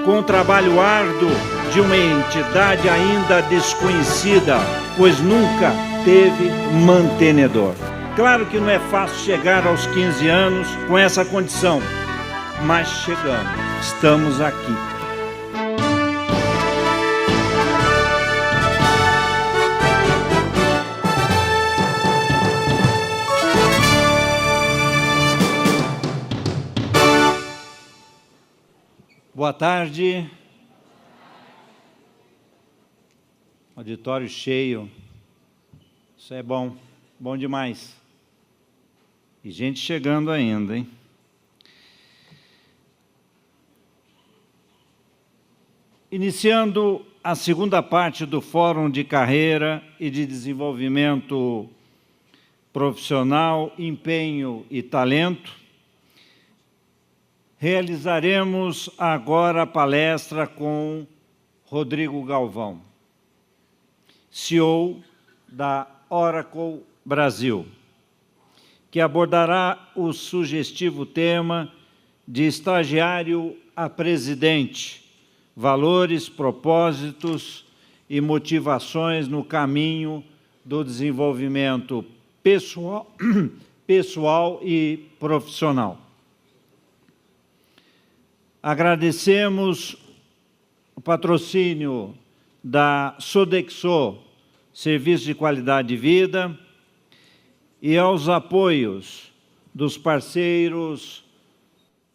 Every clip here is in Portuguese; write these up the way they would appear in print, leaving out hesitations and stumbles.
com o trabalho árduo de uma entidade ainda desconhecida, pois nunca teve mantenedor. Claro que não é fácil chegar aos 15 anos com essa condição, mas chegamos, estamos aqui. Boa tarde. Auditório cheio. Isso é bom, bom demais. E gente chegando ainda, hein? Iniciando a segunda parte do Fórum de Carreira e de Desenvolvimento Profissional, Empenho e Talento, realizaremos agora a palestra com Rodrigo Galvão, CEO da Oracle Brasil, que abordará o sugestivo tema de estagiário a presidente, valores, propósitos e motivações no caminho do desenvolvimento pessoal e profissional. Agradecemos o patrocínio da Sodexo, Serviço de Qualidade de Vida, e aos apoios dos parceiros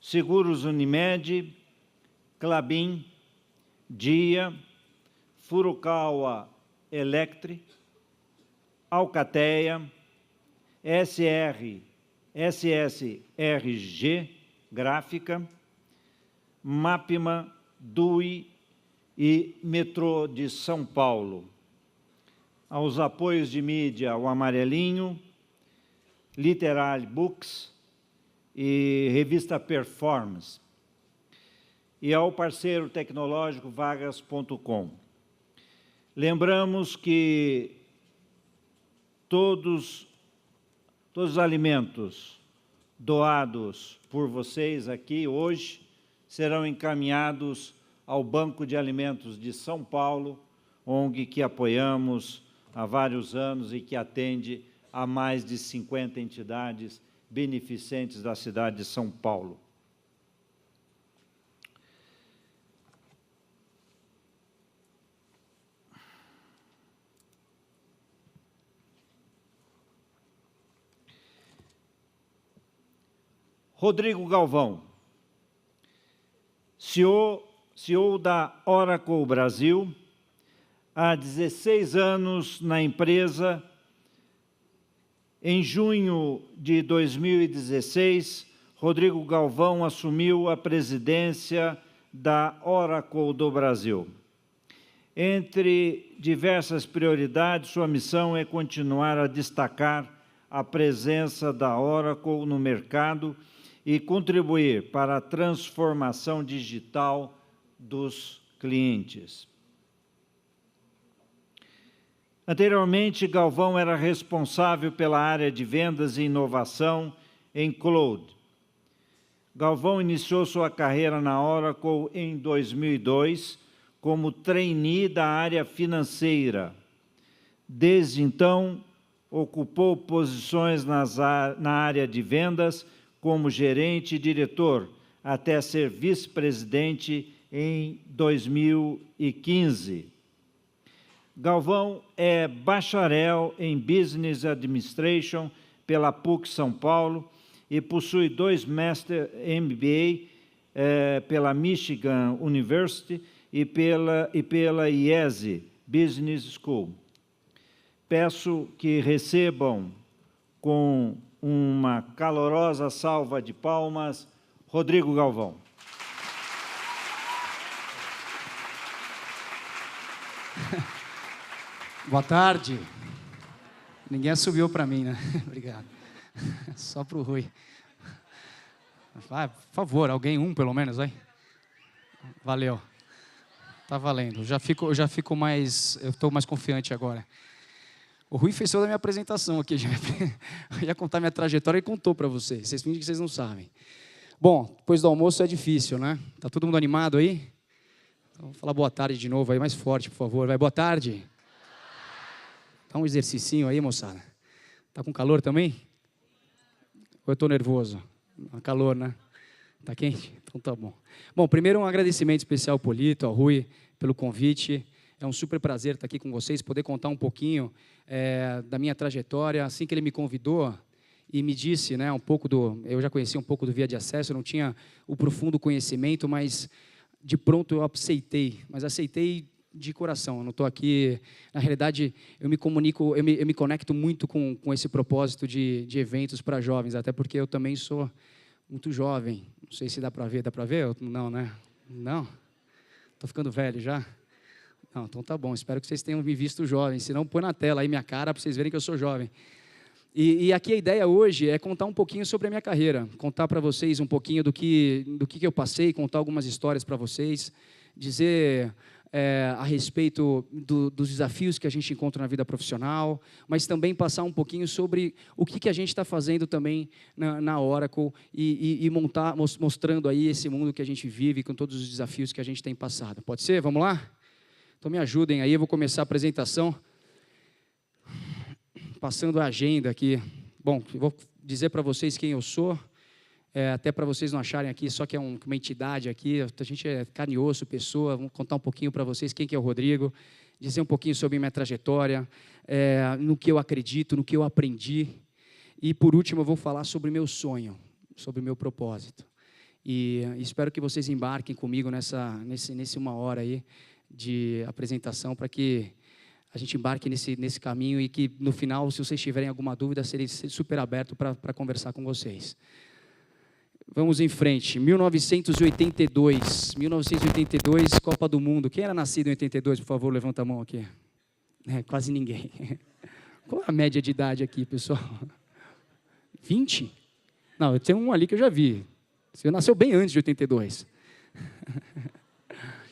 Seguros Unimed, Klabin, Dia, Furukawa Electric, Alcateia, SSRG Gráfica, Mapima, DUI e Metrô de São Paulo. Aos apoios de mídia, o Amarelinho, Literal Books e Revista Performance. E ao parceiro tecnológico Vagas.com. Lembramos que todos os alimentos doados por vocês aqui hoje serão encaminhados ao Banco de Alimentos de São Paulo, ONG que apoiamos há vários anos e que atende a mais de 50 entidades beneficentes da cidade de São Paulo. Rodrigo Galvão, CEO da Oracle Brasil, há 16 anos na empresa. Em junho de 2016, Rodrigo Galvão assumiu a presidência da Oracle do Brasil. Entre diversas prioridades, sua missão é continuar a destacar a presença da Oracle no mercado e contribuir para a transformação digital dos clientes. Anteriormente, Galvão era responsável pela área de vendas e inovação em Cloud. Galvão iniciou sua carreira na Oracle em 2002 como trainee da área financeira. Desde então, ocupou posições na área de vendas como gerente e diretor, até ser vice-presidente em 2015. Galvão é bacharel em Business Administration pela PUC São Paulo e possui 2 Master MBA pela Michigan University e pela IESE Business School. Peço que recebam com uma calorosa salva de palmas Rodrigo Galvão. Boa tarde. Ninguém assobiou para mim, né? Obrigado. Só para o Rui. Vai, por favor, alguém pelo menos, vai. Valeu. Tá valendo. Eu estou mais confiante agora. O Rui fez toda a minha apresentação aqui. Eu ia contar minha trajetória e contou para vocês. Vocês fingem que vocês não sabem. Bom, depois do almoço é difícil, né? Tá todo mundo animado aí? Então, vou falar boa tarde de novo aí, mais forte, por favor. Vai, boa tarde. Dá um exercicinho aí, moçada. Tá com calor também? Ou eu tô nervoso? Calor, né? Tá quente? Então tá bom. Bom, primeiro um agradecimento especial ao Polito, ao Rui, pelo convite. É um super prazer estar aqui com vocês, poder contar um pouquinho da minha trajetória. Assim que ele me convidou e me disse, né, um pouco eu já conhecia um pouco do Via de Acesso, eu não tinha o profundo conhecimento, mas de pronto eu aceitei, mas aceitei de coração. Eu não estou aqui, na realidade, eu me conecto muito com esse propósito de eventos para jovens, até porque eu também sou muito jovem. Não sei se dá para ver, Não, né? Não? Estou ficando velho já? Não, então tá bom, espero que vocês tenham me visto jovem, senão põe na tela aí minha cara para vocês verem que eu sou jovem. E aqui a ideia hoje é contar um pouquinho sobre a minha carreira, contar para vocês um pouquinho do que eu passei, contar algumas histórias para vocês, dizer a respeito dos desafios que a gente encontra na vida profissional, mas também passar um pouquinho sobre o que a gente está fazendo também na Oracle e mostrando aí esse mundo que a gente vive com todos os desafios que a gente tem passado. Pode ser? Vamos lá? Então me ajudem aí, eu vou começar a apresentação. Passando a agenda aqui. Bom, eu vou dizer para vocês quem eu sou, até para vocês não acharem aqui só que é uma entidade aqui, a gente é carne e osso, pessoa. Vamos contar um pouquinho para vocês quem que é o Rodrigo, dizer um pouquinho sobre minha trajetória, no que eu acredito, no que eu aprendi. E, por último, eu vou falar sobre meu sonho, sobre meu propósito. E espero que vocês embarquem comigo nesse uma hora aí de apresentação, para que a gente embarque nesse caminho e que, no final, se vocês tiverem alguma dúvida, serei super aberto para conversar com vocês. Vamos em frente. 1982, Copa do Mundo. Quem era nascido em 82, por favor, levanta a mão aqui. Quase ninguém. Qual a média de idade aqui, pessoal? 20? Não, eu tenho um ali que eu já vi. Você nasceu bem antes de 82.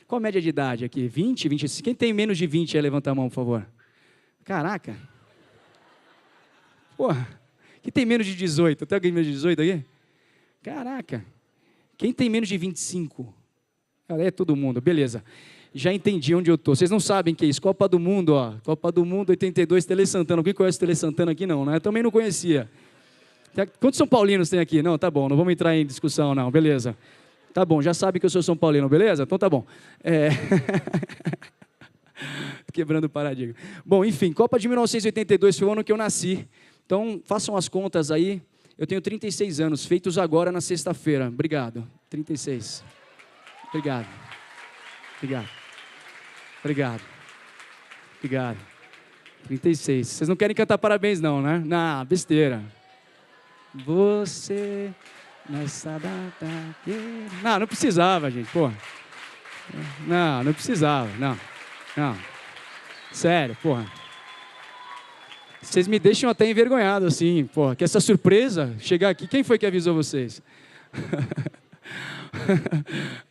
Qual a média de idade aqui? 20, 25? Quem tem menos de 20 aí, levanta a mão, por favor. Caraca. Porra. Quem tem menos de 18? Tem alguém menos de 18 aqui? Caraca. Quem tem menos de 25? É todo mundo, beleza. Já entendi onde eu estou. Vocês não sabem o que é isso. Copa do Mundo, ó. Copa do Mundo 82, Tele Santana. Alguém conhece Tele Santana aqui? Não, né? Eu também não conhecia. Quantos São Paulinos tem aqui? Não, tá bom, não vamos entrar em discussão, não. Beleza. Tá bom, já sabe que eu sou São Paulino, beleza? Então tá bom. Quebrando o paradigma. Bom, enfim, Copa de 1982 foi o ano que eu nasci. Então, façam as contas aí. Eu tenho 36 anos, feitos agora na sexta-feira. Obrigado. 36. Obrigado. Obrigado. Obrigado. Obrigado. 36. Vocês não querem cantar parabéns, não, né? Não, besteira. Você... Nessa data... Não precisava, gente, pô. Não precisava, não. Sério, porra. Vocês me deixam até envergonhado, assim, porra, que essa surpresa, chegar aqui, quem foi que avisou vocês?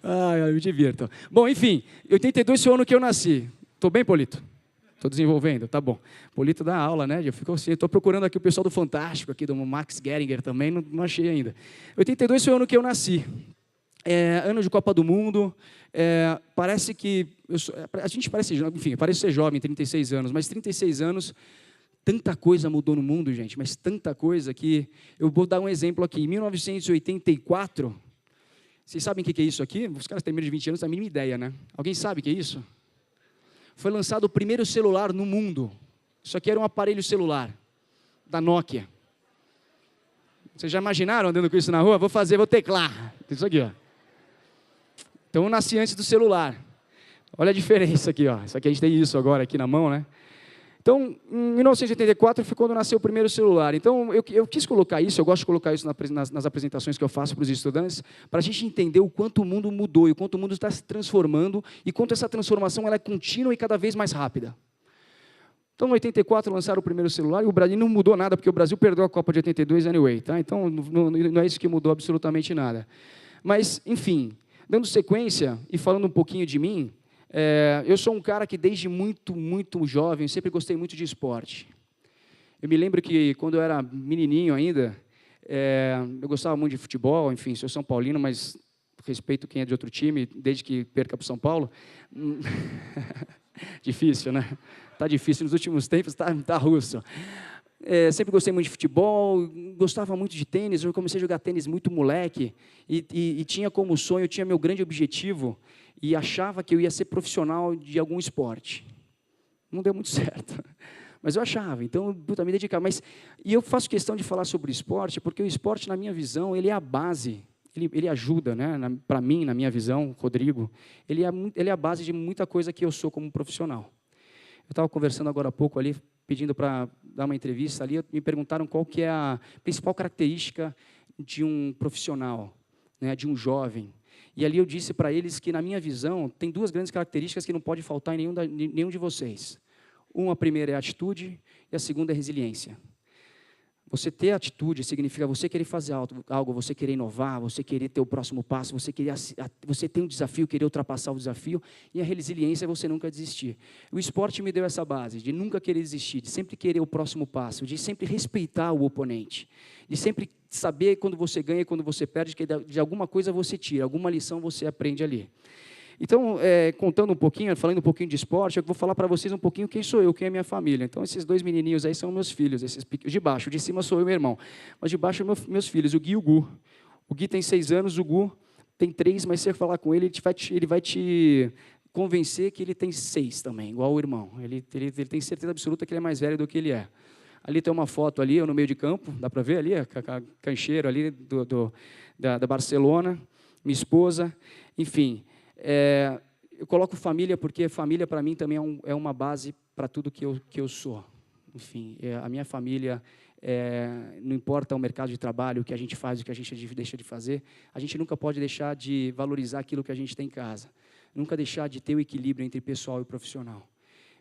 Eu me divirto. Bom, enfim, 82 foi o ano que eu nasci. Estou bem, Polito? Estou desenvolvendo, tá bom. Polito dá aula, né? Eu fico assim, estou procurando aqui o pessoal do Fantástico, aqui do Max Geringer também, não achei ainda. 82 foi o ano que eu nasci. Ano de Copa do Mundo. Parece que... a gente parece... Enfim, parece ser jovem, 36 anos, mas 36 anos, tanta coisa mudou no mundo, gente, mas tanta coisa que... Eu vou dar um exemplo aqui. Em 1984, vocês sabem o que é isso aqui? Os caras têm menos de 20 anos, não têm a mínima ideia, né? Alguém sabe o que é isso? Foi lançado o primeiro celular no mundo. Isso aqui era um aparelho celular, da Nokia. Vocês já imaginaram andando com isso na rua? Vou teclar. Isso aqui, ó. Então, eu nasci antes do celular. Olha a diferença aqui, ó. Isso aqui a gente tem isso agora aqui na mão, né? Então, em 1984 foi quando nasceu o primeiro celular. Então, eu quis colocar isso, eu gosto de colocar isso nas apresentações que eu faço para os estudantes, para a gente entender o quanto o mundo mudou, e o quanto o mundo está se transformando, e quanto essa transformação ela é contínua e cada vez mais rápida. Então, em 84 lançaram o primeiro celular, e o Brasil não mudou nada, porque o Brasil perdeu a Copa de 82 anyway, tá? Então, não é isso que mudou absolutamente nada. Mas, enfim, dando sequência e falando um pouquinho de mim, eu sou um cara que desde muito jovem, sempre gostei muito de esporte. Eu me lembro que quando eu era menininho ainda, Eu gostava muito de futebol, enfim, sou São Paulino, mas respeito quem é de outro time, desde que perca para o São Paulo. Difícil, né? Tá difícil, nos últimos tempos tá russo. Sempre gostei muito de futebol, gostava muito de tênis, eu comecei a jogar tênis muito moleque, e tinha como sonho, tinha meu grande objetivo, e achava que eu ia ser profissional de algum esporte. Não deu muito certo, mas eu achava, então, me dedicava. E eu faço questão de falar sobre o esporte, porque o esporte, na minha visão, ele é a base, ele ajuda, né, para mim, na minha visão, Rodrigo, ele é a base de muita coisa que eu sou como profissional. Eu estava conversando agora há pouco ali, pedindo para dar uma entrevista ali, me perguntaram qual que é a principal característica de um profissional, né, de um jovem. E ali eu disse para eles que, na minha visão, tem duas grandes características que não pode faltar em nenhum de vocês. A primeira é a atitude e a segunda é a resiliência. Você ter atitude significa você querer fazer algo, você querer inovar, você querer ter o próximo passo, você tem um desafio, querer ultrapassar o desafio, e a resiliência é você nunca desistir. O esporte me deu essa base, de nunca querer desistir, de sempre querer o próximo passo, de sempre respeitar o oponente, de sempre saber quando você ganha e quando você perde, que de alguma coisa você tira, alguma lição você aprende ali. Então, contando um pouquinho, falando um pouquinho de esporte, eu vou falar para vocês um pouquinho quem sou eu, quem é minha família. Então, esses dois menininhos aí são meus filhos, esses de baixo, de cima sou eu e meu irmão. Mas de baixo são meus filhos, o Gui e o Gu. O Gui tem 6 anos, o Gu tem 3, mas se você falar com ele, ele vai te convencer que ele tem 6 também, igual o irmão. Ele tem certeza absoluta que ele é mais velho do que ele é. Ali tem uma foto ali, eu no meio de campo, dá para ver ali, a cancheiro ali da Barcelona, minha esposa, enfim. Eu coloco família porque família para mim também é uma base para tudo que eu sou. Enfim, a minha família, não importa o mercado de trabalho, o que a gente faz, o que a gente deixa de fazer, a gente nunca pode deixar de valorizar aquilo que a gente tem em casa. Nunca deixar de ter o equilíbrio entre pessoal e profissional.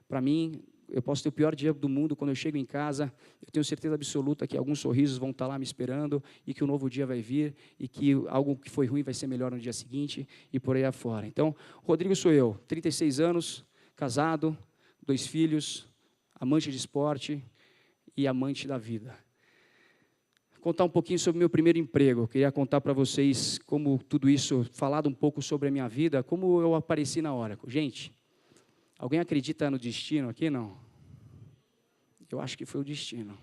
Para mim, eu posso ter o pior dia do mundo, quando eu chego em casa, eu tenho certeza absoluta que alguns sorrisos vão estar lá me esperando, e que um novo dia vai vir, e que algo que foi ruim vai ser melhor no dia seguinte, e por aí afora. Então, Rodrigo sou eu, 36 anos, casado, 2 filhos, amante de esporte e amante da vida. Vou contar um pouquinho sobre o meu primeiro emprego. Eu queria contar para vocês como tudo isso, falado um pouco sobre a minha vida, como eu apareci na Oracle. Gente, alguém acredita no destino aqui? Não? Eu acho que foi o destino.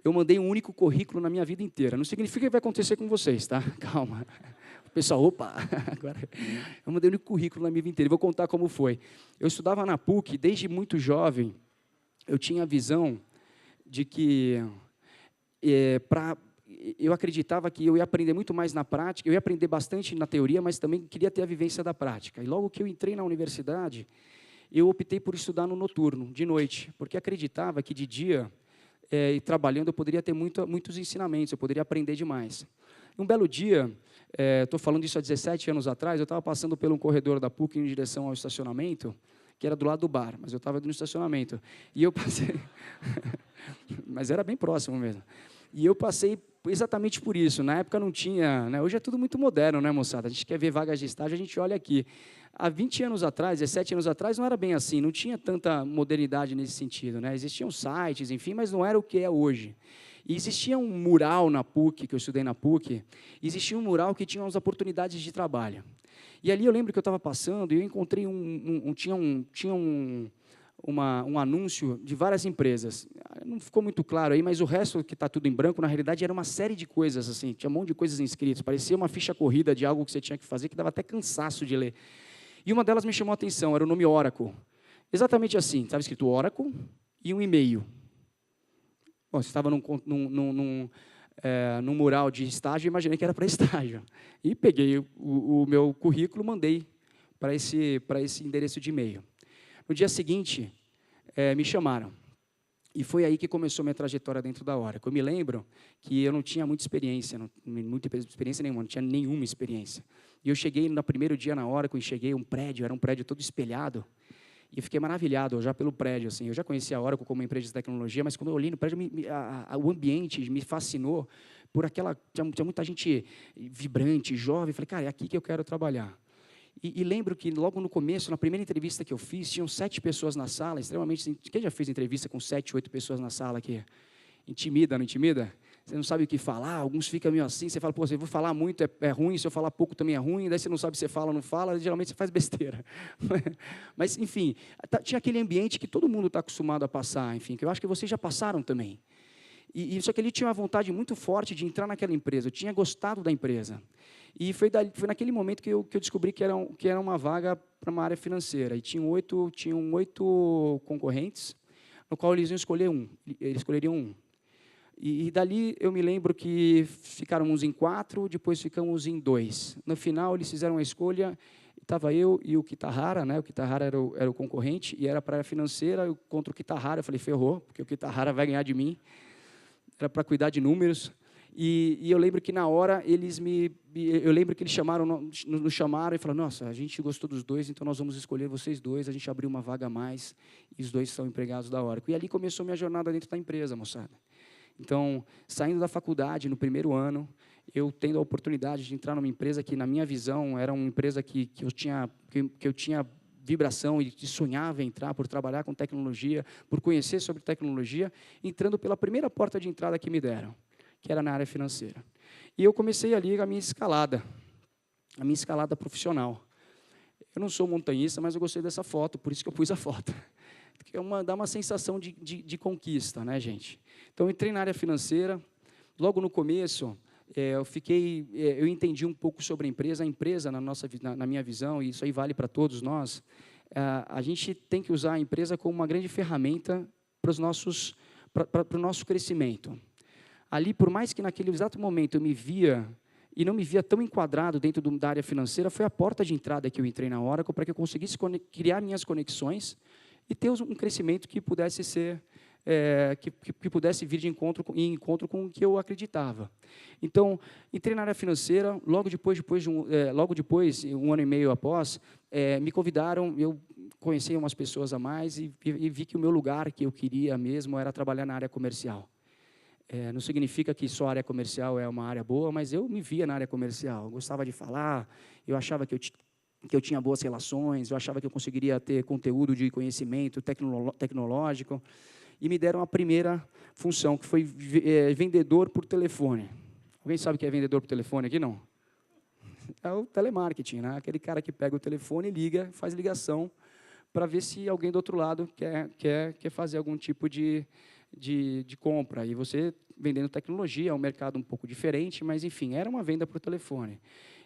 Eu mandei um único currículo na minha vida inteira. Não significa que vai acontecer com vocês, tá? Calma. O pessoal, opa, agora... Eu mandei um único currículo na minha vida inteira. Vou contar como foi. Eu estudava na PUC, desde muito jovem, eu tinha a visão de que eu acreditava que eu ia aprender muito mais na prática, eu ia aprender bastante na teoria, mas também queria ter a vivência da prática. E logo que eu entrei na universidade, eu optei por estudar no noturno, de noite, porque acreditava que de dia, e trabalhando, eu poderia ter muitos ensinamentos, eu poderia aprender demais. Um belo dia, estou falando isso há 17 anos atrás, eu estava passando por um corredor da PUC em direção ao estacionamento, que era do lado do bar, mas eu estava no estacionamento. E eu passei... mas era bem próximo mesmo. E eu passei exatamente por isso. Na época não tinha... né? Hoje é tudo muito moderno, né, moçada? A gente quer ver vagas de estágio, a gente olha aqui. Há 20 anos atrás, 17 anos atrás, não era bem assim. Não tinha tanta modernidade nesse sentido, né? Existiam sites, enfim, mas não era o que é hoje. E existia um mural na PUC, que eu estudei na PUC, existia um mural que tinha umas oportunidades de trabalho. E ali eu lembro que eu estava passando e eu encontrei um anúncio de várias empresas. Não ficou muito claro aí, mas o resto, que está tudo em branco, na realidade era uma série de coisas, assim, tinha um monte de coisas inscritas, parecia uma ficha corrida de algo que você tinha que fazer, que dava até cansaço de ler. E uma delas me chamou a atenção, era o nome Oracle. Exatamente assim, estava escrito Oracle e um e-mail. Bom, você estava num mural de estágio, imaginei que era para estágio. E peguei o meu currículo, mandei para esse endereço de e-mail. No dia seguinte, me chamaram. E foi aí que começou minha trajetória dentro da Oracle. Eu me lembro que eu não tinha muita experiência nenhuma, não tinha nenhuma experiência. E eu cheguei no primeiro dia na Oracle, e cheguei a um prédio, era um prédio todo espelhado. E eu fiquei maravilhado já pelo prédio. Assim. Eu já conhecia a Oracle como uma empresa de tecnologia, mas quando eu olhei no prédio, o ambiente me fascinou por aquela... Tinha muita gente vibrante, jovem. Falei, cara, é aqui que eu quero trabalhar. E lembro que logo no começo, na primeira entrevista que eu fiz, tinham 7 pessoas na sala, extremamente... Quem já fez entrevista com 7, 8 pessoas na sala aqui? Intimida, não intimida? Você não sabe o que falar, alguns ficam meio assim, você fala, pô, se eu vou falar muito é ruim, se eu falar pouco também é ruim, daí você não sabe se você fala ou não fala, geralmente você faz besteira. Mas, enfim, tinha aquele ambiente que todo mundo está acostumado a passar, enfim, que eu acho que vocês já passaram também. Só que ele tinha uma vontade muito forte de entrar naquela empresa, eu tinha gostado da empresa. E foi naquele momento que eu descobri que era uma vaga para uma área financeira, e tinham 8 concorrentes, no qual eles iam escolher eles escolheriam um. E dali eu me lembro que ficaram uns em 4, depois ficamos em 2. No final eles fizeram a escolha, estava eu e o Kitahara, né? O Kitahara era o concorrente e era para a financeira contra o Kitahara. Eu falei, ferrou, porque o Kitahara vai ganhar de mim. Era para cuidar de números. E eu lembro que na hora eu lembro que eles nos chamaram e falaram, nossa, a gente gostou dos dois, então nós vamos escolher vocês dois. A gente abriu uma vaga a mais e os dois são empregados da Oracle. E ali começou minha jornada dentro da empresa, moçada. Então, saindo da faculdade, no primeiro ano, eu tendo a oportunidade de entrar numa empresa que, na minha visão, era uma empresa que eu tinha vibração e que sonhava em entrar por trabalhar com tecnologia, por conhecer sobre tecnologia, entrando pela primeira porta de entrada que me deram, que era na área financeira. E eu comecei ali a minha escalada profissional. Eu não sou montanhista, mas eu gostei dessa foto, por isso que eu pus a foto. Porque dá uma sensação de conquista, né, gente? Então, eu entrei na área financeira. Logo no começo, eu entendi um pouco sobre a empresa. A empresa, na minha visão, e isso aí vale para todos nós, a gente tem que usar a empresa como uma grande ferramenta para o nosso crescimento. Ali, por mais que naquele exato momento eu me via e não me via tão enquadrado dentro da área financeira, foi a porta de entrada que eu entrei na Oracle para que eu conseguisse criar minhas conexões e ter um crescimento que pudesse ser, que pudesse vir em encontro com o que eu acreditava. Então, entrei na área financeira, logo depois, um ano e meio após, me convidaram, eu conheci umas pessoas a mais e vi que o meu lugar que eu queria mesmo era trabalhar na área comercial. Não significa que só a área comercial é uma área boa, mas eu me via na área comercial, eu gostava de falar, eu achava que eu tinha boas relações, eu achava que eu conseguiria ter conteúdo de conhecimento tecnológico, e me deram a primeira função, que foi vendedor por telefone. Alguém sabe o que é vendedor por telefone aqui? Não? É o telemarketing, né? Aquele cara que pega o telefone e liga, faz ligação, para ver se alguém do outro lado quer fazer algum tipo de compra. E você vendendo tecnologia, é um mercado um pouco diferente, mas, enfim, era uma venda por telefone.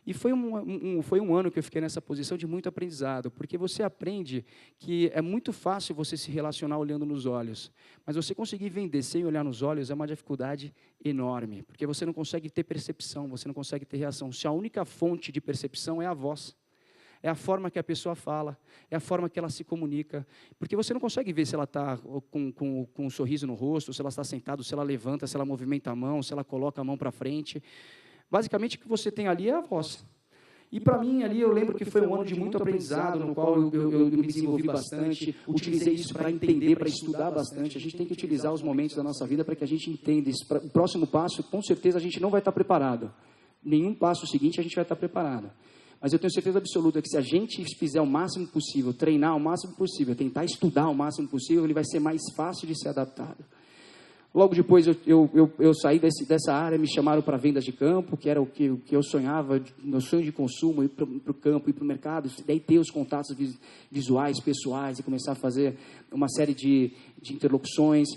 E foi um ano que eu fiquei nessa posição de muito aprendizado, porque você aprende que é muito fácil você se relacionar olhando nos olhos, mas você conseguir vender sem olhar nos olhos é uma dificuldade enorme, porque você não consegue ter percepção, você não consegue ter reação. Se a única fonte de percepção é a voz, é a forma que a pessoa fala, é a forma que ela se comunica, porque você não consegue ver se ela está com um sorriso no rosto, se ela está sentada, se ela levanta, se ela movimenta a mão, se ela coloca a mão para frente. Basicamente, o que você tem ali é a voz. E, para mim, ali, eu lembro que foi um ano de muito aprendizado, no qual eu me desenvolvi bastante, utilizei isso para entender, para estudar bastante. A gente tem que utilizar os momentos da nossa vida para que a gente entenda isso. O próximo passo, com certeza, a gente não vai estar preparado. Nenhum passo seguinte a gente vai estar preparado. Mas eu tenho certeza absoluta que se a gente fizer o máximo possível, treinar o máximo possível, tentar estudar o máximo possível, ele vai ser mais fácil de ser adaptado. Logo depois eu saí dessa área, me chamaram para vendas de campo, que era o que eu sonhava, meu sonho de consumo, ir para o campo, ir para o mercado, daí ter os contatos visuais, pessoais, e começar a fazer uma série de interlocuções.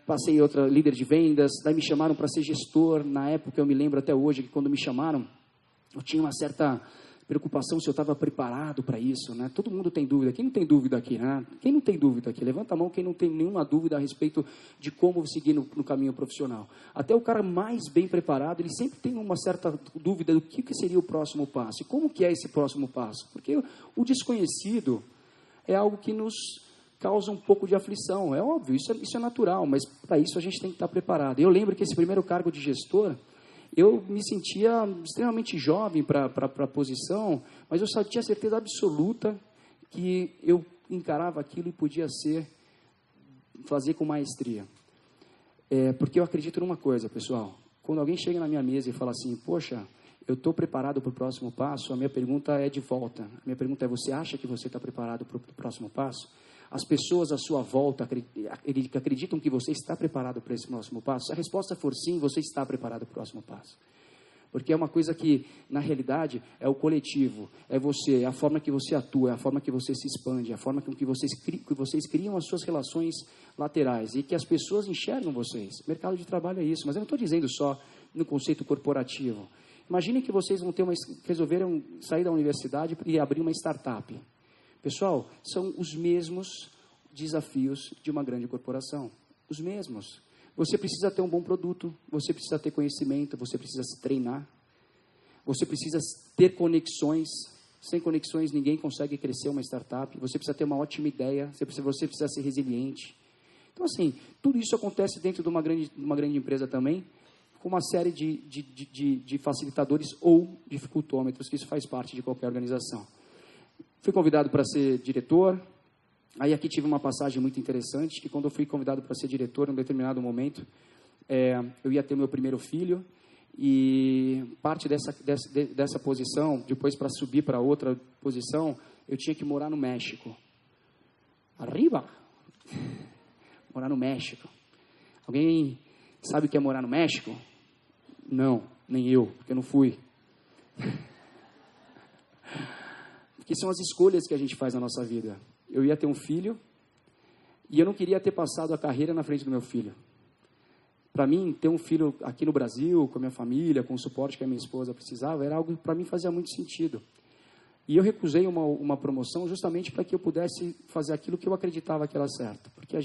Passei outra líder de vendas, daí me chamaram para ser gestor. Na época, eu me lembro até hoje, que quando me chamaram, eu tinha uma certa preocupação se eu estava preparado para isso, né? Todo mundo tem dúvida. Quem não tem dúvida aqui, né? Quem não tem dúvida aqui? Levanta a mão quem não tem nenhuma dúvida a respeito de como seguir no caminho profissional. Até o cara mais bem preparado, ele sempre tem uma certa dúvida do que seria o próximo passo. E como que é esse próximo passo? Porque o desconhecido é algo que nos causa um pouco de aflição. É óbvio, isso é natural, mas para isso a gente tem que estar preparado. Eu lembro que esse primeiro cargo de gestor, eu me sentia extremamente jovem para a posição, mas eu só tinha certeza absoluta que eu encarava aquilo e podia fazer com maestria. Porque eu acredito numa coisa, pessoal. Quando alguém chega na minha mesa e fala assim, poxa, eu estou preparado para o próximo passo, a minha pergunta é de volta. A minha pergunta é, você acha que você está preparado para o próximo passo? as pessoas à sua volta acreditam que você está preparado para esse próximo passo? Se a resposta for sim, você está preparado para o próximo passo. Porque é uma coisa que, na realidade, é o coletivo, é você, é a forma que você atua, é a forma que você se expande, é a forma que vocês criam as suas relações laterais e que as pessoas enxergam vocês. Mercado de trabalho é isso, mas eu não estou dizendo só no conceito corporativo. Imaginem que vocês resolveram sair da universidade e abrir uma startup. Pessoal, são os mesmos desafios de uma grande corporação, os mesmos. Você precisa ter um bom produto, você precisa ter conhecimento, você precisa se treinar, você precisa ter conexões. Sem conexões, ninguém consegue crescer uma startup. Você precisa ter uma ótima ideia, você precisa ser resiliente. Então, assim, tudo isso acontece dentro de uma grande empresa também, com uma série de facilitadores ou dificultômetros, que isso faz parte de qualquer organização. Fui convidado para ser diretor. Aí aqui tive uma passagem muito interessante, que quando eu fui convidado para ser diretor, em um determinado momento, eu ia ter meu primeiro filho, e parte dessa posição, depois para subir para outra posição, eu tinha que morar no México. Arriba! Morar no México. Alguém sabe o que é morar no México? Não, nem eu, porque eu não fui. Porque são as escolhas que a gente faz na nossa vida. Eu ia ter um filho e eu não queria ter passado a carreira na frente do meu filho. Para mim, ter um filho aqui no Brasil, com a minha família, com o suporte que a minha esposa precisava, era algo que para mim fazia muito sentido. E eu recusei uma promoção justamente para que eu pudesse fazer aquilo que eu acreditava que era certo. Porque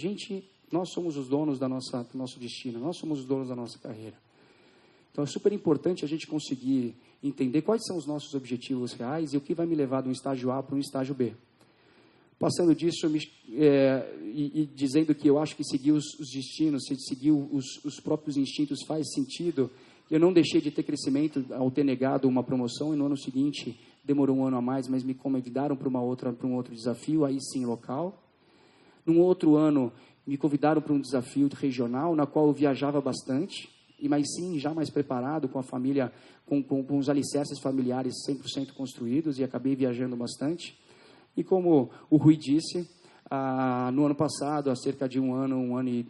nós somos os donos do nosso destino, nós somos os donos da nossa carreira. Então é super importante a gente conseguir entender quais são os nossos objetivos reais e o que vai me levar de um estágio A para um estágio B. Passando disso, dizendo que eu acho que seguir os destinos, seguir os próprios instintos faz sentido, eu não deixei de ter crescimento ao ter negado uma promoção, e no ano seguinte demorou um ano a mais, mas me convidaram para um outro desafio, aí sim local. Num outro ano, me convidaram para um desafio regional, na qual eu viajava bastante, mas sim, já mais preparado, com a família, com os alicerces familiares 100% construídos, e acabei viajando bastante. E como o Rui disse, no ano passado, há cerca de um ano e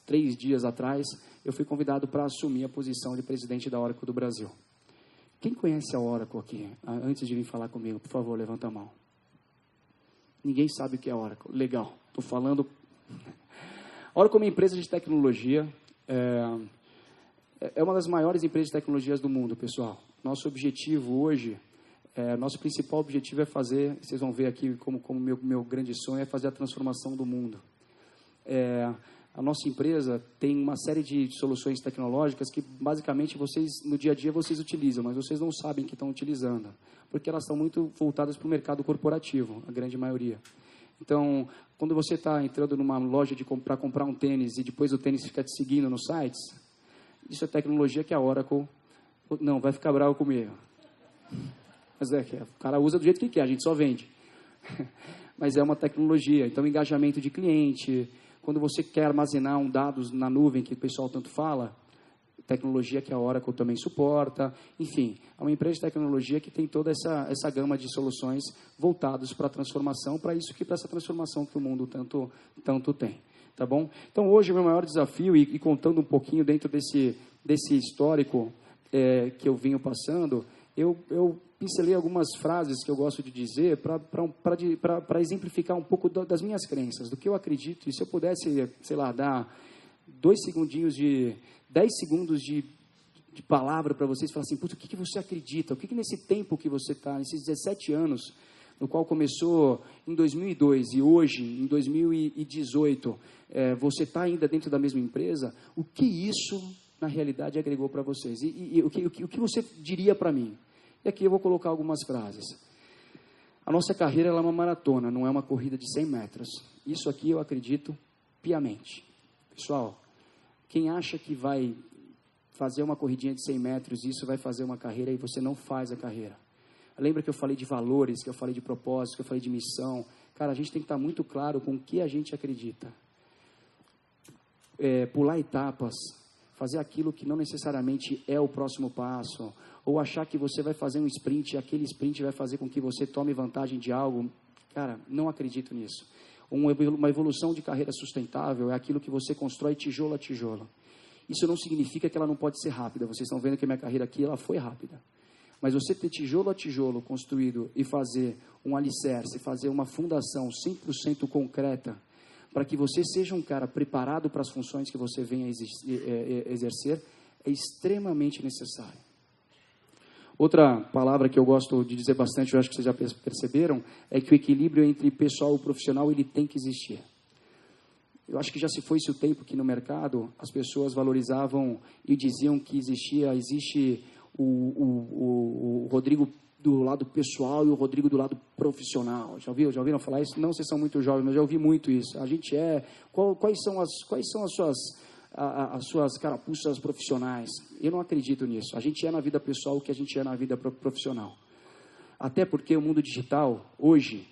3 dias atrás, eu fui convidado para assumir a posição de presidente da Oracle do Brasil. Quem conhece a Oracle aqui? Antes de vir falar comigo, por favor, levanta a mão. Ninguém sabe o que é a Oracle. Legal, estou falando. A Oracle é uma empresa de tecnologia, é uma das maiores empresas de tecnologias do mundo, pessoal. Nosso objetivo hoje... nosso principal objetivo é fazer, vocês vão ver aqui como meu grande sonho é fazer a transformação do mundo. A nossa empresa tem uma série de soluções tecnológicas que basicamente no dia a dia vocês utilizam, mas vocês não sabem que estão utilizando, porque elas estão muito voltadas para o mercado corporativo, a grande maioria. Então, quando você está entrando numa loja para comprar um tênis e depois o tênis fica te seguindo nos sites, isso é tecnologia que a Oracle não vai ficar bravo comigo. Mas o cara usa do jeito que quer, a gente só vende. Mas é uma tecnologia. Então, engajamento de cliente, quando você quer armazenar dados na nuvem, que o pessoal tanto fala, tecnologia que a Oracle também suporta. Enfim, é uma empresa de tecnologia que tem toda essa gama de soluções voltadas para a transformação, para essa transformação que o mundo tanto tem. Tá bom? Então, hoje, o meu maior desafio, e contando um pouquinho dentro desse histórico que eu venho passando, eu pincelei algumas frases que eu gosto de dizer para exemplificar um pouco das minhas crenças, do que eu acredito. E se eu pudesse, sei lá, dar 10 segundos de palavra para vocês, falar assim, puta, o que você acredita? O que nesse tempo que você está, nesses 17 anos, no qual começou em 2002 e hoje, em 2018, você está ainda dentro da mesma empresa, o que isso, na realidade, agregou para vocês? E o que você diria para mim? E aqui eu vou colocar algumas frases. A nossa carreira ela é uma maratona, não é uma corrida de 100 metros. Isso aqui eu acredito piamente. Pessoal, quem acha que vai fazer uma corridinha de 100 metros, isso vai fazer uma carreira e você não faz a carreira. Lembra que eu falei de valores, que eu falei de propósito, que eu falei de missão? Cara, a gente tem que estar muito claro com o que a gente acredita. Pular etapas, fazer aquilo que não necessariamente é o próximo passo, ou achar que você vai fazer um sprint e aquele sprint vai fazer com que você tome vantagem de algo. Cara, não acredito nisso. uma evolução de carreira sustentável é aquilo que você constrói tijolo a tijolo. Isso não significa que ela não pode ser rápida. Vocês estão vendo que a minha carreira aqui ela foi rápida. Mas você ter tijolo a tijolo construído e fazer um alicerce, fazer uma fundação 100% concreta, para que você seja um cara preparado para as funções que você venha exercer, é extremamente necessário. Outra palavra que eu gosto de dizer bastante, eu acho que vocês já perceberam, é que o equilíbrio entre pessoal e profissional, ele tem que existir. Eu acho que já se foi-se o tempo que no mercado as pessoas valorizavam e diziam que existe o Rodrigo do lado pessoal e o Rodrigo do lado profissional. Já ouviram falar isso? Não, vocês são muito jovens, mas já ouvi muito isso. A gente quais são as suas carapuças profissionais? Eu não acredito nisso. A gente é na vida pessoal o que a gente é na vida profissional. Até porque o mundo digital, hoje,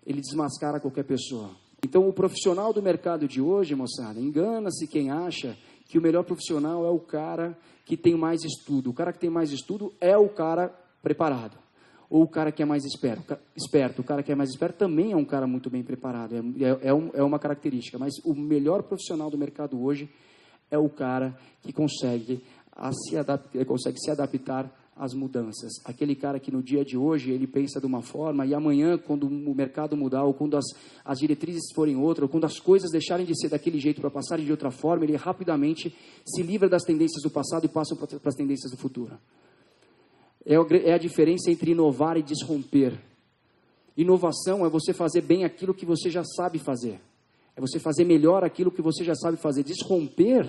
ele desmascara qualquer pessoa. Então, o profissional do mercado de hoje, moçada, engana-se quem acha que o melhor profissional é o cara que tem mais estudo. O cara que tem mais estudo é o cara preparado. Ou o cara que é mais esperto. O cara que é mais esperto também é um cara muito bem preparado. É uma característica. Mas o melhor profissional do mercado hoje é o cara que consegue se adaptar às mudanças. Aquele cara que no dia de hoje ele pensa de uma forma e amanhã, quando o mercado mudar, ou quando as diretrizes forem outra, ou quando as coisas deixarem de ser daquele jeito para passarem de outra forma, ele rapidamente se livra das tendências do passado e passa para as tendências do futuro. É a diferença entre inovar e desromper. Inovação é você fazer bem aquilo que você já sabe fazer. É você fazer melhor aquilo que você já sabe fazer. Desromper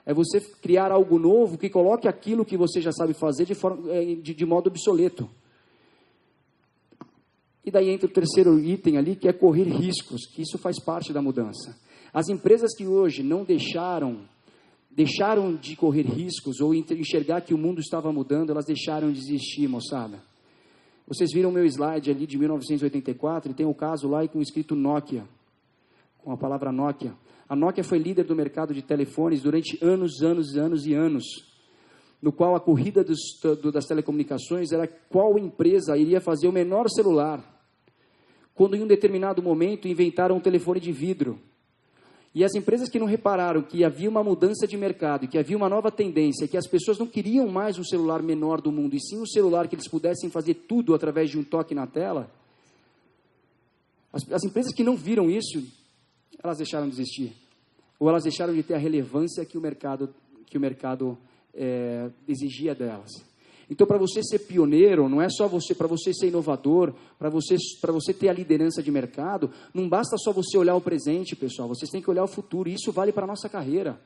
é você criar algo novo que coloque aquilo que você já sabe fazer de modo obsoleto. E daí entra o terceiro item ali, que é correr riscos, que isso faz parte da mudança. As empresas que hoje não deixaram de correr riscos ou enxergar que o mundo estava mudando, elas deixaram de existir, moçada. Vocês viram o meu slide ali de 1984, e tem o caso lá com escrito Nokia, com a palavra Nokia. A Nokia foi líder do mercado de telefones durante anos, no qual a corrida das telecomunicações era qual empresa iria fazer o menor celular. Quando em um determinado momento inventaram um telefone de vidro. E as empresas que não repararam que havia uma mudança de mercado, que havia uma nova tendência, que as pessoas não queriam mais um celular menor do mundo, e sim um celular que eles pudessem fazer tudo através de um toque na tela, as empresas que não viram isso, elas deixaram de existir. Ou elas deixaram de ter a relevância que o mercado exigia delas. Então, para você ser pioneiro, não é só para você ser inovador, para você ter a liderança de mercado, não basta só você olhar o presente, pessoal, vocês têm que olhar o futuro, e isso vale para a nossa carreira.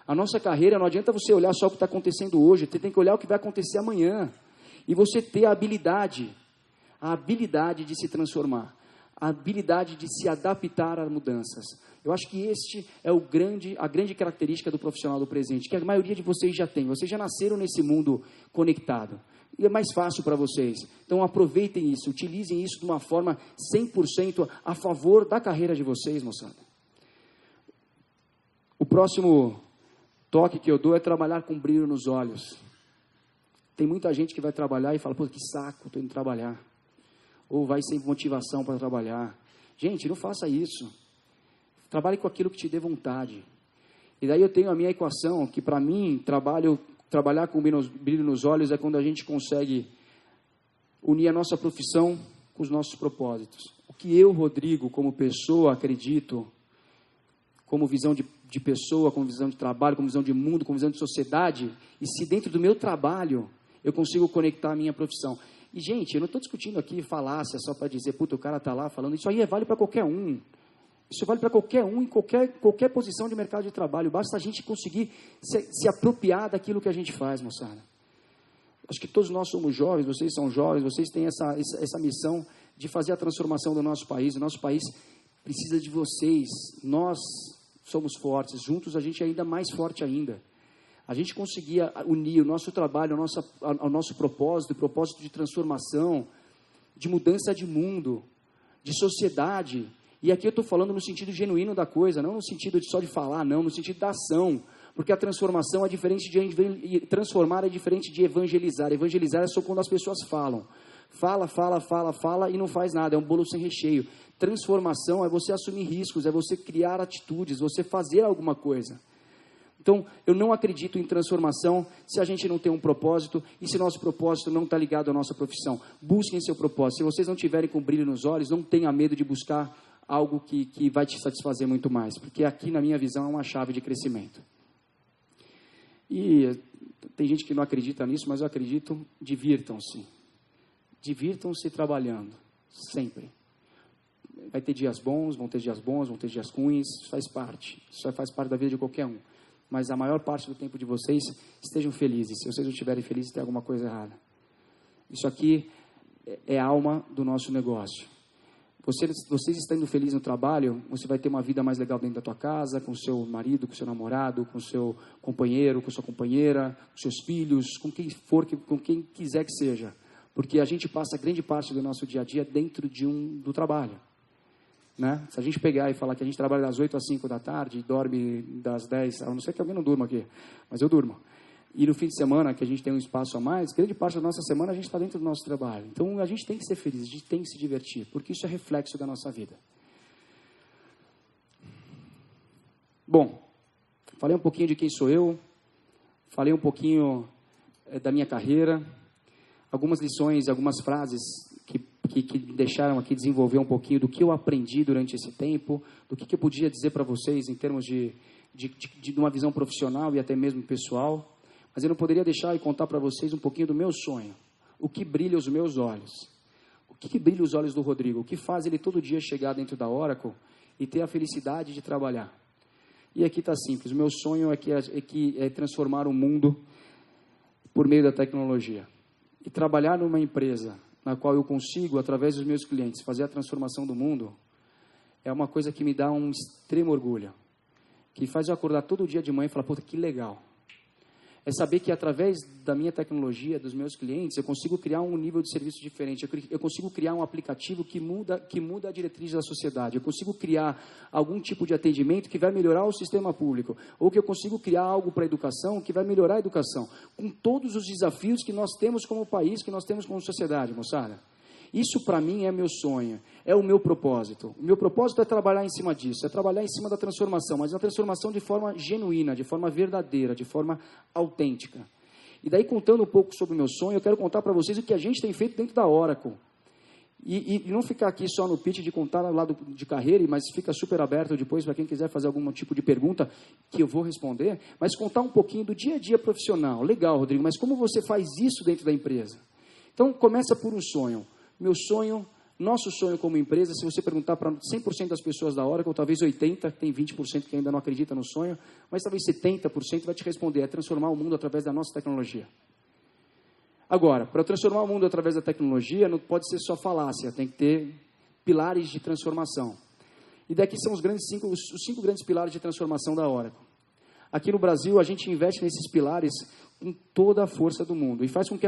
A nossa carreira, não adianta você olhar só o que está acontecendo hoje, você tem que olhar o que vai acontecer amanhã. E você ter a habilidade de se transformar, a habilidade de se adaptar a mudanças. Eu acho que este é a grande característica do profissional do presente, que a maioria de vocês já tem. Vocês já nasceram nesse mundo conectado. E é mais fácil para vocês. Então aproveitem isso, utilizem isso de uma forma 100% a favor da carreira de vocês, moçada. O próximo toque que eu dou é trabalhar com brilho nos olhos. Tem muita gente que vai trabalhar e fala, pô, que saco, estou indo trabalhar. Ou vai sem motivação para trabalhar. Gente, não faça isso. Trabalhe com aquilo que te dê vontade. E daí eu tenho a minha equação, que para mim, trabalhar com brilho nos olhos é quando a gente consegue unir a nossa profissão com os nossos propósitos. O que eu, Rodrigo, como pessoa, acredito, como visão de pessoa, como visão de trabalho, como visão de mundo, como visão de sociedade, e se dentro do meu trabalho eu consigo conectar a minha profissão. E, gente, eu não estou discutindo aqui falácia só para dizer, puta, o cara está lá falando, isso aí vale para qualquer um. Isso vale para qualquer um, em qualquer posição de mercado de trabalho. Basta a gente conseguir se apropriar daquilo que a gente faz, moçada. Acho que todos nós somos jovens, vocês são jovens, vocês têm essa missão de fazer a transformação do nosso país. O nosso país precisa de vocês. Nós somos fortes. Juntos a gente é ainda mais forte ainda. A gente conseguia unir o nosso trabalho ao nosso propósito, o propósito de transformação, de mudança de mundo, de sociedade. E aqui eu estou falando no sentido genuíno da coisa, não no sentido só de falar, não, no sentido da ação. Porque a transformação é diferente transformar é diferente de evangelizar. Evangelizar é só quando as pessoas falam. Fala e não faz nada, é um bolo sem recheio. Transformação é você assumir riscos, é você criar atitudes, você fazer alguma coisa. Então, eu não acredito em transformação se a gente não tem um propósito e se nosso propósito não está ligado à nossa profissão. Busquem seu propósito. Se vocês não tiverem com brilho nos olhos, não tenha medo de buscar algo que vai te satisfazer muito mais, porque aqui, na minha visão, é uma chave de crescimento. E tem gente que não acredita nisso, mas eu acredito, divirtam-se. Divirtam-se trabalhando, sempre. Vai ter dias bons, vão ter dias ruins, isso faz parte. Isso faz parte da vida de qualquer um. Mas a maior parte do tempo de vocês, estejam felizes. Se vocês não estiverem felizes, tem alguma coisa errada. Isso aqui é a alma do nosso negócio. Vocês estando felizes no trabalho, você vai ter uma vida mais legal dentro da tua casa, com o seu marido, com o seu namorado, com o seu companheiro, com a sua companheira, com seus filhos, com quem for, com quem quiser que seja. Porque a gente passa grande parte do nosso dia a dia dentro do trabalho. Né? Se a gente pegar e falar que a gente trabalha das 8 às 5 da tarde e dorme das 10, a não ser que alguém não durma aqui, mas eu durmo. E no fim de semana, que a gente tem um espaço a mais, grande parte da nossa semana a gente está dentro do nosso trabalho. Então a gente tem que ser feliz, a gente tem que se divertir, porque isso é reflexo da nossa vida. Bom, falei um pouquinho de quem sou eu, falei um pouquinho da minha carreira, algumas lições, algumas frases que deixaram aqui desenvolver um pouquinho do que eu aprendi durante esse tempo, do que eu podia dizer para vocês em termos de uma visão profissional e até mesmo pessoal. Mas eu não poderia deixar e contar para vocês um pouquinho do meu sonho, o que brilha os meus olhos. O que brilha os olhos do Rodrigo? O que faz ele todo dia chegar dentro da Oracle e ter a felicidade de trabalhar? E aqui está simples, o meu sonho é transformar o mundo por meio da tecnologia. E trabalhar numa empresa na qual eu consigo, através dos meus clientes, fazer a transformação do mundo, é uma coisa que me dá um extremo orgulho. Que faz eu acordar todo dia de manhã e falar, puta, que legal. É saber que através da minha tecnologia, dos meus clientes, eu consigo criar um nível de serviço diferente. Eu consigo criar um aplicativo que muda a diretriz da sociedade. Eu consigo criar algum tipo de atendimento que vai melhorar o sistema público. Ou que eu consigo criar algo para a educação que vai melhorar a educação. Com todos os desafios que nós temos como país, que nós temos como sociedade, moçada. Isso, para mim, é meu sonho, é o meu propósito. O meu propósito é trabalhar em cima disso, é trabalhar em cima da transformação, mas uma transformação de forma genuína, de forma verdadeira, de forma autêntica. E daí, contando um pouco sobre o meu sonho, eu quero contar para vocês o que a gente tem feito dentro da Oracle. E não ficar aqui só no pitch de contar lá de carreira, mas fica super aberto depois para quem quiser fazer algum tipo de pergunta que eu vou responder, mas contar um pouquinho do dia a dia profissional. Legal, Rodrigo, mas como você faz isso dentro da empresa? Então, começa por um sonho. Meu sonho, nosso sonho como empresa, se você perguntar para 100% das pessoas da Oracle, talvez 80%, tem 20% que ainda não acredita no sonho, mas talvez 70% vai te responder, é transformar o mundo através da nossa tecnologia. Agora, para transformar o mundo através da tecnologia, não pode ser só falácia, tem que ter pilares de transformação. E daqui são os 5 grandes pilares de transformação da Oracle. Aqui no Brasil, a gente investe nesses pilares com toda a força do mundo e faz com que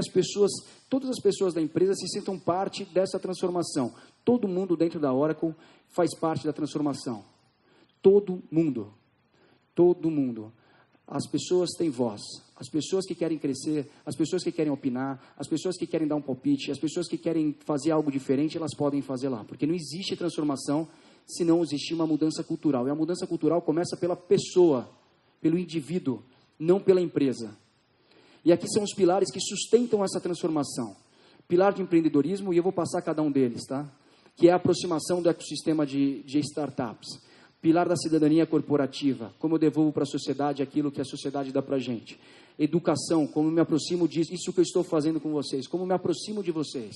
todas as pessoas da empresa se sintam parte dessa transformação. Todo mundo dentro da Oracle faz parte da transformação. Todo mundo. Todo mundo. As pessoas têm voz. As pessoas que querem crescer, as pessoas que querem opinar, as pessoas que querem dar um palpite, as pessoas que querem fazer algo diferente, elas podem fazer lá. Porque não existe transformação se não existir uma mudança cultural. E a mudança cultural começa pela pessoa, pelo indivíduo, não pela empresa. E aqui são os pilares que sustentam essa transformação. Pilar de empreendedorismo, e eu vou passar cada um deles, tá? Que é a aproximação do ecossistema de startups. Pilar da cidadania corporativa, como eu devolvo para a sociedade aquilo que a sociedade dá para a gente. Educação, como eu me aproximo disso, isso que eu estou fazendo com vocês, como eu me aproximo de vocês.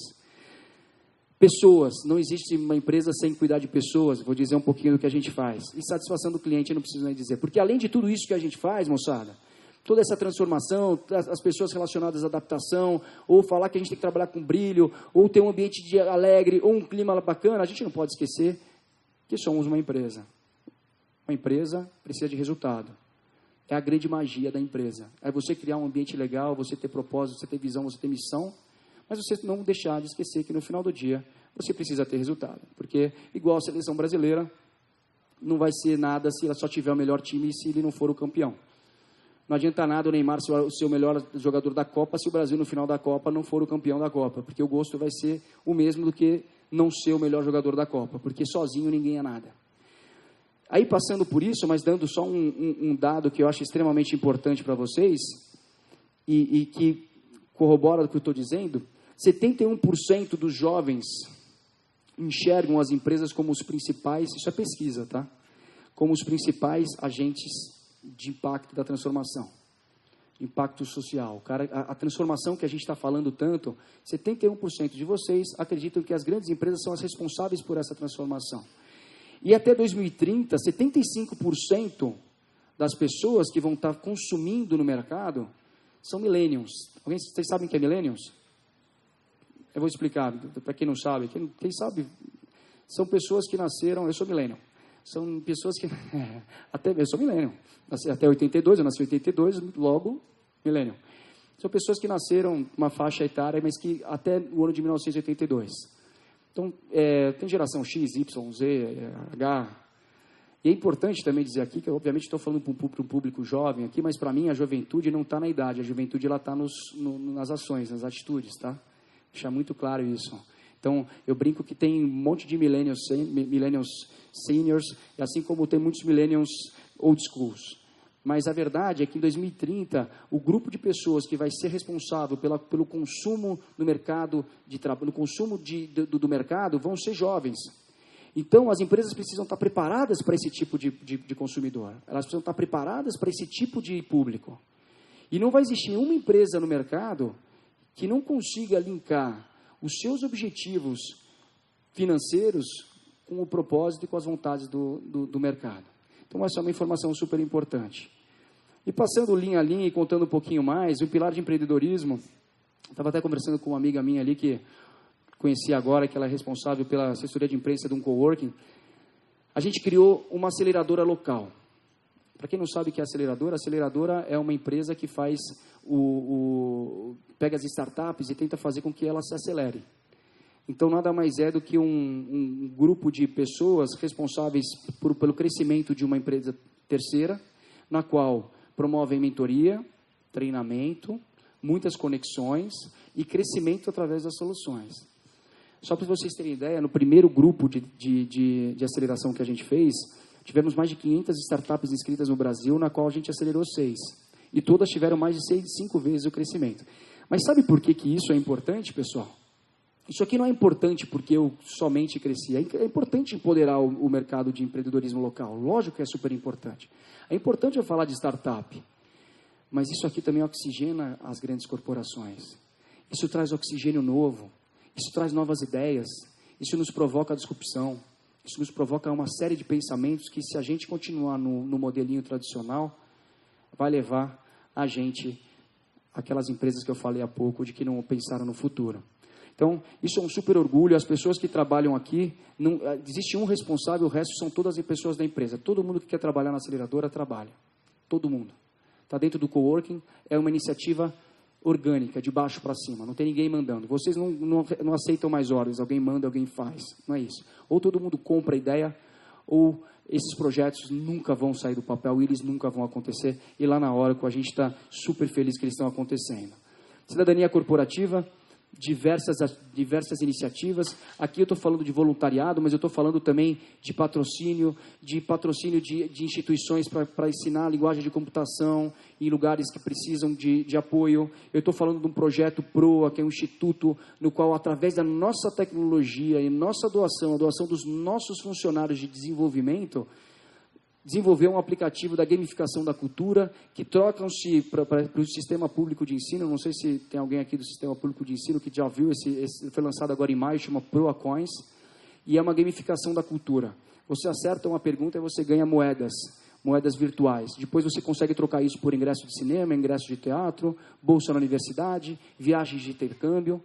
Pessoas, não existe uma empresa sem cuidar de pessoas, vou dizer um pouquinho do que a gente faz. E satisfação do cliente, eu não preciso nem dizer. Porque além de tudo isso que a gente faz, moçada, toda essa transformação, as pessoas relacionadas à adaptação, ou falar que a gente tem que trabalhar com brilho, ou ter um ambiente alegre, ou um clima bacana, a gente não pode esquecer que somos uma empresa. Uma empresa precisa de resultado. É a grande magia da empresa. É você criar um ambiente legal, você ter propósito, você ter visão, você ter missão, mas você não deixar de esquecer que no final do dia você precisa ter resultado. Porque, igual a seleção brasileira, não vai ser nada se ela só tiver o melhor time e se ele não for o campeão. Não adianta nada o Neymar ser o melhor jogador da Copa se o Brasil, no final da Copa, não for o campeão da Copa, porque o gosto vai ser o mesmo do que não ser o melhor jogador da Copa, porque sozinho ninguém é nada. Aí, passando por isso, mas dando só um dado que eu acho extremamente importante para vocês, e que corrobora o que eu estou dizendo, 71% dos jovens enxergam as empresas como os principais, isso é pesquisa, tá? Como os principais agentes de impacto da transformação, impacto social. A transformação que a gente está falando tanto, 71% de vocês acreditam que as grandes empresas são as responsáveis por essa transformação. E até 2030, 75% das pessoas que vão estar consumindo no mercado são millennials. Vocês sabem o que é millennials? Eu vou explicar, para quem não sabe. Quem sabe, são pessoas que nasceram... Eu sou millennial. São pessoas que... eu sou millennial. Nasci até 82, eu nasci em 82, logo, millennial. São pessoas que nasceram uma faixa etária, mas que até o ano de 1982. Então, tem geração X, Y, Z, H. E é importante também dizer aqui, que eu obviamente estou falando para um público jovem aqui, mas para mim a juventude não está na idade, a juventude ela está nas ações, nas atitudes, tá? Deixar muito claro isso. Então, eu brinco que tem um monte de millennials seniors, assim como tem muitos millennials old schools. Mas a verdade é que em 2030, o grupo de pessoas que vai ser responsável pelo consumo no mercado de trabalho, no consumo do mercado, vão ser jovens. Então, as empresas precisam estar preparadas para esse tipo de consumidor. Elas precisam estar preparadas para esse tipo de público. E não vai existir uma empresa no mercado que não consiga linkar os seus objetivos financeiros com o propósito e com as vontades do mercado. Então, essa é uma informação super importante. E passando linha a linha e contando um pouquinho mais, o pilar de empreendedorismo, estava até conversando com uma amiga minha ali que conheci agora, que ela é responsável pela assessoria de imprensa de um coworking. A gente criou uma aceleradora local. Para quem não sabe o que é aceleradora é uma empresa que faz pega as startups e tenta fazer com que elas se acelerem. Então, nada mais é do que um grupo de pessoas responsáveis pelo crescimento de uma empresa terceira, na qual promovem mentoria, treinamento, muitas conexões e crescimento através das soluções. Só para vocês terem ideia, no primeiro grupo de aceleração que a gente fez, tivemos mais de 500 startups inscritas no Brasil, na qual a gente acelerou 6. E todas tiveram mais de 5 vezes o crescimento. Mas sabe por que isso é importante, pessoal? Isso aqui não é importante porque eu somente cresci. É importante empoderar o mercado de empreendedorismo local. Lógico que é super importante. É importante eu falar de startup. Mas isso aqui também oxigena as grandes corporações. Isso traz oxigênio novo. Isso traz novas ideias. Isso nos provoca a disrupção. Isso nos provoca uma série de pensamentos que, se a gente continuar no modelinho tradicional, vai levar a gente àquelas empresas que eu falei há pouco, de que não pensaram no futuro. Então, isso é um super orgulho. As pessoas que trabalham aqui, não, existe um responsável, o resto são todas as pessoas da empresa. Todo mundo que quer trabalhar na aceleradora, trabalha. Todo mundo. Está dentro do coworking, é uma iniciativa orgânica, de baixo para cima. Não tem ninguém mandando. Vocês não aceitam mais ordens, alguém manda, alguém faz. Não é isso. Ou todo mundo compra a ideia, ou esses projetos nunca vão sair do papel, e eles nunca vão acontecer. E lá na Oracle, a gente está super feliz que eles estão acontecendo. Cidadania corporativa, diversas iniciativas. Aqui eu estou falando de voluntariado, mas eu estou falando também de patrocínio de instituições para ensinar a linguagem de computação em lugares que precisam de apoio. Eu estou falando de um projeto PROA, que é um instituto no qual, através da nossa tecnologia e nossa doação, a doação dos nossos funcionários de desenvolvimento, desenvolveu um aplicativo da gamificação da cultura, que trocam-se para o sistema público de ensino. Não sei se tem alguém aqui do sistema público de ensino que já viu, foi lançado agora em maio, chama Proa Coins, e é uma gamificação da cultura. Você acerta uma pergunta e você ganha moedas virtuais. Depois você consegue trocar isso por ingresso de cinema, ingresso de teatro, bolsa na universidade, viagens de intercâmbio.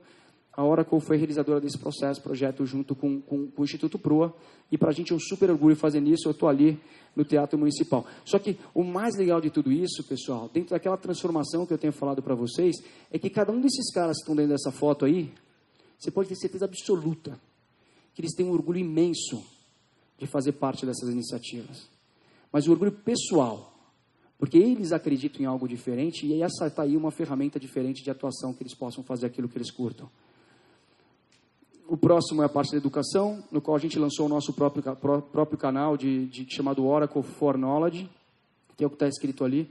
A Oracle foi realizadora desse projeto junto com o Instituto Proa, e para a gente é um super orgulho fazer isso. Eu estou ali no Teatro Municipal. Só que o mais legal de tudo isso, pessoal, dentro daquela transformação que eu tenho falado para vocês, é que cada um desses caras que estão dentro dessa foto aí, você pode ter certeza absoluta que eles têm um orgulho imenso de fazer parte dessas iniciativas. Mas o orgulho pessoal Porque eles acreditam em algo diferente e essa está aí uma ferramenta diferente de atuação que eles possam fazer aquilo que eles curtam. O próximo é a parte da educação, no qual a gente lançou o nosso próprio canal chamado Oracle for Knowledge, que é o que está escrito ali.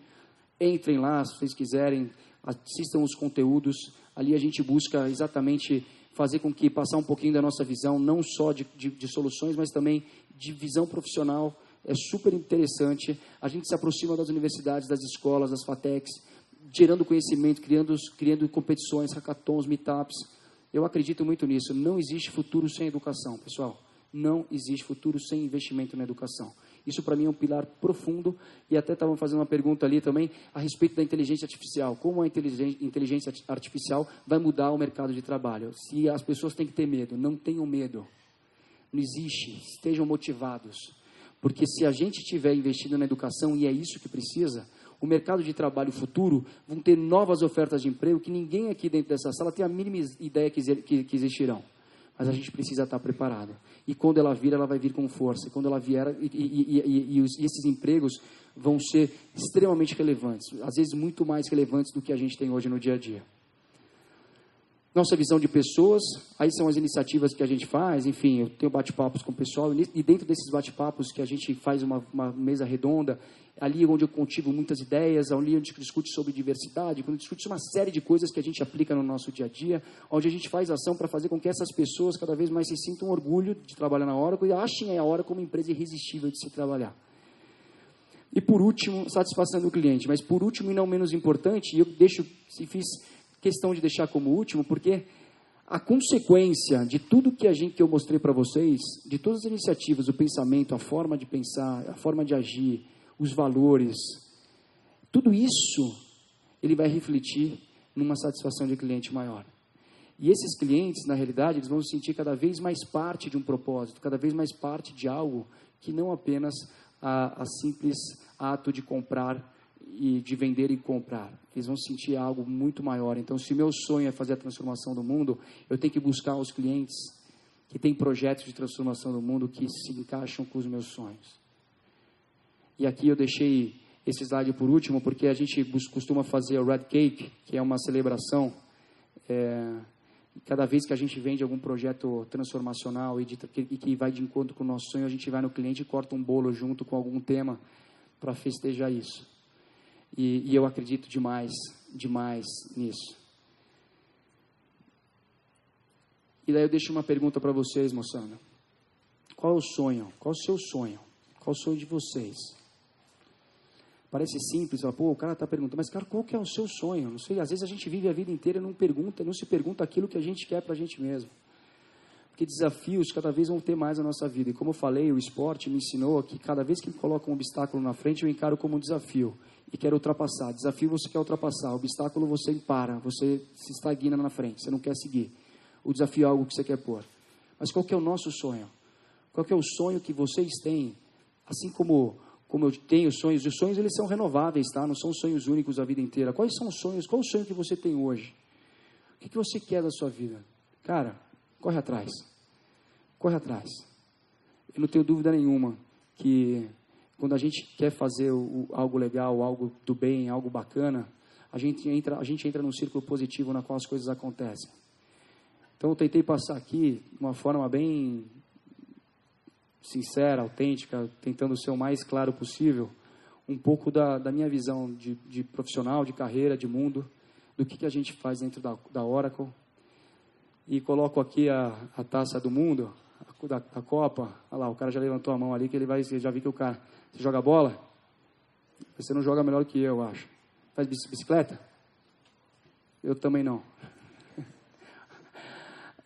Entrem lá, se vocês quiserem, assistam os conteúdos. Ali a gente busca exatamente fazer com que passar um pouquinho da nossa visão, não só de soluções, mas também de visão profissional. É super interessante. A gente se aproxima das universidades, das escolas, das FATECs, gerando conhecimento, criando competições, hackathons, meetups. Eu acredito muito nisso. Não existe futuro sem educação, pessoal. Não existe futuro sem investimento na educação. Isso, para mim, é um pilar profundo. E até estavam fazendo uma pergunta ali também a respeito da inteligência artificial. Como a inteligência artificial vai mudar o mercado de trabalho? Se as pessoas têm que ter medo, não tenham medo. Não existe. Estejam motivados. Porque se a gente estiver investindo na educação, e é isso que precisa, o mercado de trabalho futuro vão ter novas ofertas de emprego que ninguém aqui dentro dessa sala tem a mínima ideia que existirão. Mas a gente precisa estar preparado. E quando ela vir, ela vai vir com força. E quando ela vier, e esses empregos vão ser extremamente relevantes. Às vezes muito mais relevantes do que a gente tem hoje no dia a dia. Nossa visão de pessoas, aí são as iniciativas que a gente faz, enfim, eu tenho bate-papos com o pessoal, e dentro desses bate-papos que a gente faz uma mesa redonda, ali onde eu contigo muitas ideias, ali onde a gente discute sobre diversidade, quando discute uma série de coisas que a gente aplica no nosso dia a dia, onde a gente faz ação para fazer com que essas pessoas cada vez mais se sintam orgulho de trabalhar na Oracle e achem a Oracle como uma empresa irresistível de se trabalhar. E por último, satisfação do cliente, mas por último e não menos importante, e eu fiz questão de deixar como último, porque a consequência de tudo que eu mostrei para vocês, de todas as iniciativas, o pensamento, a forma de pensar, a forma de agir, os valores, tudo isso, ele vai refletir numa satisfação de cliente maior. E esses clientes, na realidade, eles vão se sentir cada vez mais parte de um propósito, cada vez mais parte de algo que não apenas a simples ato de comprar e de vender e comprar. Eles vão sentir algo muito maior. Então, se meu sonho é fazer a transformação do mundo, eu tenho que buscar os clientes que têm projetos de transformação do mundo que se encaixam com os meus sonhos. E aqui eu deixei esse slide por último, porque a gente costuma fazer o Red Cake, que é uma celebração. Cada vez que a gente vende algum projeto transformacional e que vai de encontro com o nosso sonho, a gente vai no cliente e corta um bolo junto com algum tema para festejar isso. E eu acredito demais nisso. E daí eu deixo uma pergunta para vocês, moçada. Qual é o sonho? Qual é o seu sonho? Qual é o sonho de vocês? Parece simples, o cara está perguntando, mas cara, qual que é o seu sonho? Não sei, às vezes a gente vive a vida inteira e não se pergunta aquilo que a gente quer para a gente mesmo. Porque desafios cada vez vão ter mais na nossa vida. E como eu falei, o esporte me ensinou que cada vez que me coloca um obstáculo na frente, eu encaro como um desafio. E quero ultrapassar. Desafio você quer ultrapassar. Obstáculo você para. Você se estagna na frente. Você não quer seguir. O desafio é algo que você quer pôr. Mas qual que é o nosso sonho? Qual que é o sonho que vocês têm? Assim como eu tenho sonhos. Os sonhos, eles são renováveis, tá? Não são sonhos únicos a vida inteira. Quais são os sonhos? Qual é o sonho que você tem hoje? O que você quer da sua vida? Cara, corre atrás. Corre atrás. Eu não tenho dúvida nenhuma que quando a gente quer fazer algo legal, algo do bem, algo bacana, a gente entra num círculo positivo na qual as coisas acontecem. Então eu tentei passar aqui de uma forma bem sincera, autêntica, tentando ser o mais claro possível, um pouco da minha visão de profissional, de carreira, de mundo, do que a gente faz dentro da Oracle. E coloco aqui a taça do mundo, da Copa. Olha lá, o cara já levantou a mão ali, que ele vai, já vi que o cara... Você joga bola? Você não joga melhor que eu acho. Faz bicicleta? Eu também não.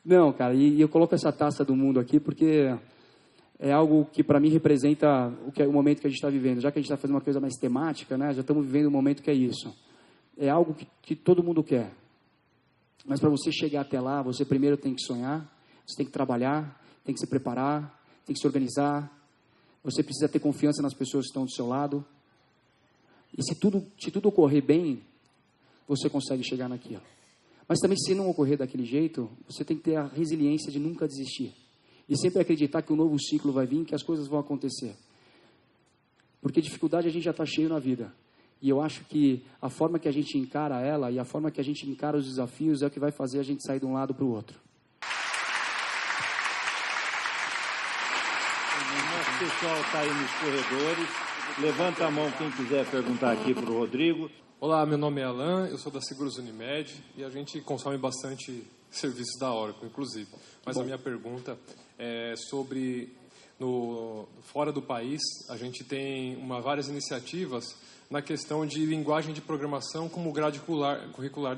Não, cara, e eu coloco essa taça do mundo aqui porque é algo que para mim representa o momento que a gente está vivendo. Já que a gente está fazendo uma coisa mais temática, né? Já estamos vivendo um momento que é isso. É algo que todo mundo quer. Mas para você chegar até lá, você primeiro tem que sonhar, você tem que trabalhar, tem que se preparar, tem que se organizar. Você precisa ter confiança nas pessoas que estão do seu lado. E se tudo ocorrer bem, você consegue chegar naquilo. Mas também, se não ocorrer daquele jeito, você tem que ter a resiliência de nunca desistir. E sempre acreditar que um novo ciclo vai vir, que as coisas vão acontecer. Porque dificuldade a gente já está cheio na vida. E eu acho que a forma que a gente encara ela e a forma que a gente encara os desafios é o que vai fazer a gente sair de um lado para o outro. O pessoal está aí nos corredores. Levanta a mão quem quiser perguntar aqui para o Rodrigo. Olá, meu nome é Alan, eu sou da Seguros Unimed e a gente consome bastante serviços da Oracle, inclusive. Mas a minha pergunta é sobre, fora do país, a gente tem várias iniciativas na questão de linguagem de programação como grade curricular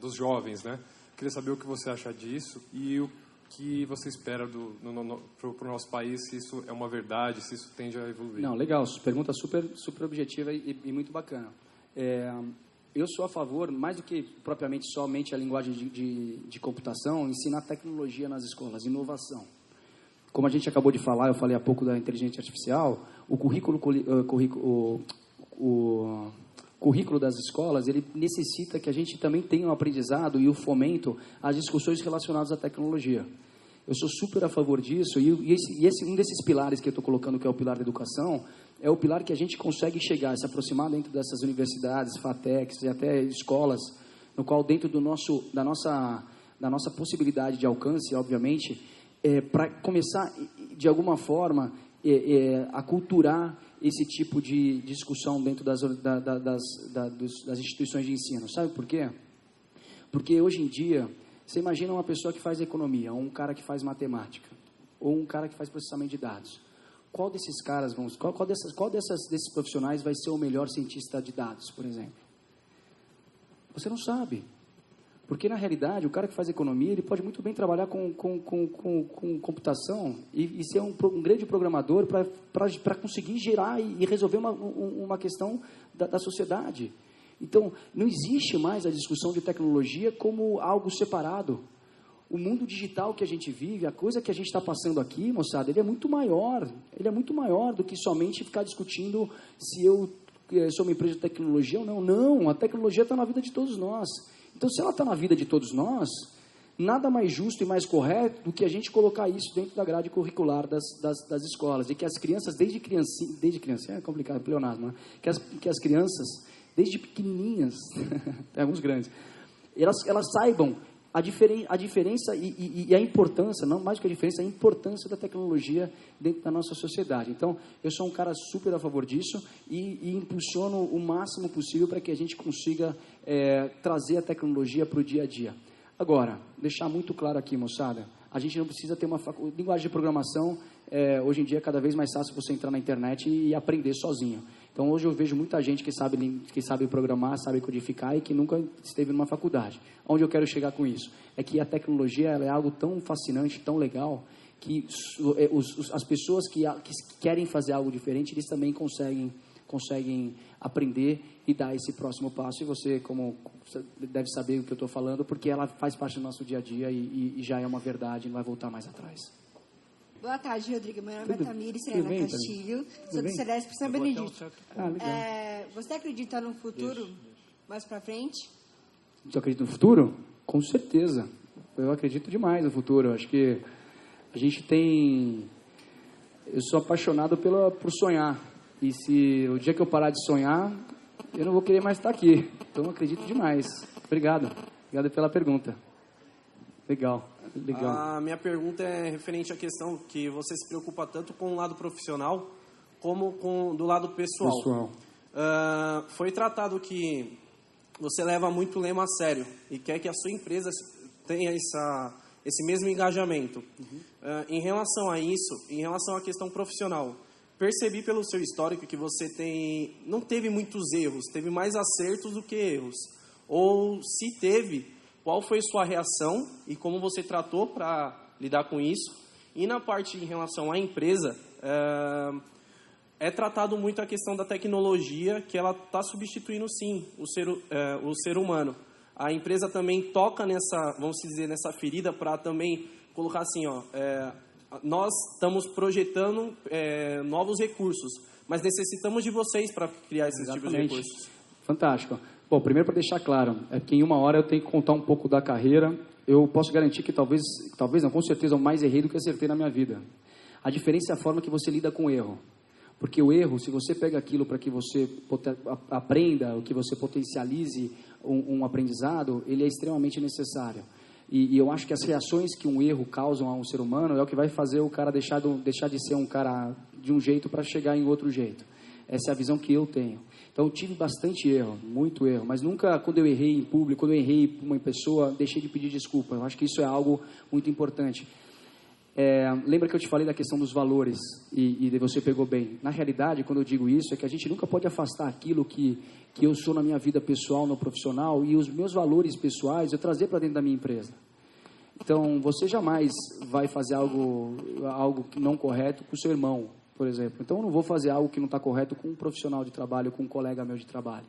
dos jovens, né? Queria saber o que você acha disso e o que você espera para o nosso país, se isso é uma verdade, se isso tende a evoluir. Não, legal, pergunta super objetiva e muito bacana. Eu sou a favor, mais do que propriamente somente a linguagem de computação, ensinar tecnologia nas escolas, inovação. Como a gente acabou de falar, eu falei há pouco da inteligência artificial, o currículo das escolas, ele necessita que a gente também tenha um aprendizado e o fomento às discussões relacionadas à tecnologia. Eu sou super a favor disso e um desses pilares que eu estou colocando, que é o pilar da educação, é o pilar que a gente consegue chegar, se aproximar dentro dessas universidades, FATECs e até escolas, no qual dentro da nossa possibilidade de alcance, obviamente, para começar, de alguma forma, a culturar esse tipo de discussão dentro das instituições de ensino. Sabe por quê? Porque hoje em dia, você imagina uma pessoa que faz economia, ou um cara que faz matemática, ou um cara que faz processamento de dados. Qual desses caras desses profissionais vai ser o melhor cientista de dados, por exemplo? Você não sabe. Porque, na realidade, o cara que faz economia, ele pode muito bem trabalhar com computação e ser um grande programador para conseguir gerar e resolver uma questão da sociedade. Então, não existe mais a discussão de tecnologia como algo separado. O mundo digital que a gente vive, a coisa que a gente está passando aqui, moçada, ele é muito maior. Ele é muito maior do que somente ficar discutindo se eu sou uma empresa de tecnologia ou não. Não, a tecnologia está na vida de todos nós. Então, se ela está na vida de todos nós, nada mais justo e mais correto do que a gente colocar isso dentro da grade curricular das escolas. E que as crianças, desde criança, é complicado, pleonasmo, né? Que as crianças, desde pequenininhas, tem alguns grandes, elas saibam a diferença e a importância, não mais do que a diferença, a importância da tecnologia dentro da nossa sociedade. Então, eu sou um cara super a favor disso e impulsiono o máximo possível para que a gente consiga trazer a tecnologia para o dia a dia. Agora, deixar muito claro aqui, moçada, a gente não precisa ter uma linguagem de programação, hoje em dia é cada vez mais fácil você entrar na internet e aprender sozinho. Então, hoje eu vejo muita gente que sabe programar, sabe codificar e que nunca esteve numa faculdade. Onde eu quero chegar com isso? É que a tecnologia ela é algo tão fascinante, tão legal, que as pessoas que querem fazer algo diferente, eles também conseguem aprender e dar esse próximo passo. E você, como deve saber o que eu estou falando, porque ela faz parte do nosso dia a dia e já é uma verdade, não vai voltar mais atrás. Boa tarde, Rodrigo. Meu nome é Tamires Serena Castilho, sou do CEDESP São Benedito. Você acredita no futuro mais para frente? Você acredita no futuro? Com certeza. Eu acredito demais no futuro. Eu acho que a gente tem... Eu sou apaixonado por sonhar. E se o dia que eu parar de sonhar, eu não vou querer mais estar aqui. Então, eu acredito demais. Obrigado. Obrigado pela pergunta. Legal. A minha pergunta é referente à questão que você se preocupa tanto com o lado profissional como do lado pessoal. Foi tratado que você leva muito o lema a sério e quer que a sua empresa tenha esse mesmo engajamento. Em relação a isso, em relação à questão profissional, percebi pelo seu histórico que você não teve muitos erros, teve mais acertos do que erros. Ou se teve... Qual foi sua reação e como você tratou para lidar com isso? E na parte em relação à empresa, é tratado muito a questão da tecnologia, que ela está substituindo, sim, o ser humano. A empresa também toca vamos dizer, nessa ferida para também colocar assim, nós estamos projetando novos recursos, mas necessitamos de vocês para criar esses tipos de recursos. Fantástico. Bom, primeiro para deixar claro, é que em uma hora eu tenho que contar um pouco da carreira. Eu posso garantir que talvez não, com certeza eu mais errei do que acertei na minha vida. A diferença é a forma que você lida com o erro. Porque o erro, se você pega aquilo para que você aprenda, que você potencialize um aprendizado, ele é extremamente necessário. E eu acho que as reações que um erro causa a um ser humano é o que vai fazer o cara deixar de ser um cara de um jeito para chegar em outro jeito. Essa é a visão que eu tenho. Então, eu tive bastante erro, muito erro, mas nunca, quando eu errei em público, quando eu errei para uma pessoa, deixei de pedir desculpa. Eu acho que isso é algo muito importante. Lembra que eu te falei da questão dos valores e você pegou bem. Na realidade, quando eu digo isso, é que a gente nunca pode afastar aquilo que eu sou na minha vida pessoal, no profissional, e os meus valores pessoais eu trazer para dentro da minha empresa. Então, você jamais vai fazer algo não correto com o seu irmão, por exemplo. Então, eu não vou fazer algo que não está correto com um profissional de trabalho, com um colega meu de trabalho.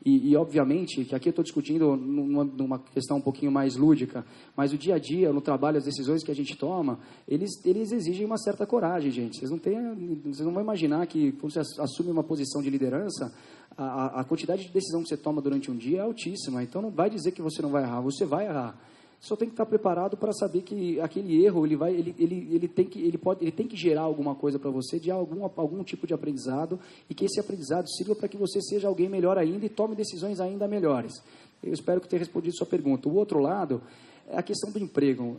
E obviamente, que aqui eu estou discutindo numa questão um pouquinho mais lúdica, mas o dia a dia, no trabalho, as decisões que a gente toma, eles exigem uma certa coragem, gente. Vocês não vão imaginar que, quando você assume uma posição de liderança, a quantidade de decisão que você toma durante um dia é altíssima. Então, não vai dizer que você não vai errar, você vai errar. Só tem que estar preparado para saber que aquele erro ele tem que gerar alguma coisa para você, de algum tipo de aprendizado, e que esse aprendizado sirva para que você seja alguém melhor ainda e tome decisões ainda melhores. Eu espero que tenha respondido sua pergunta. O outro lado é a questão do emprego.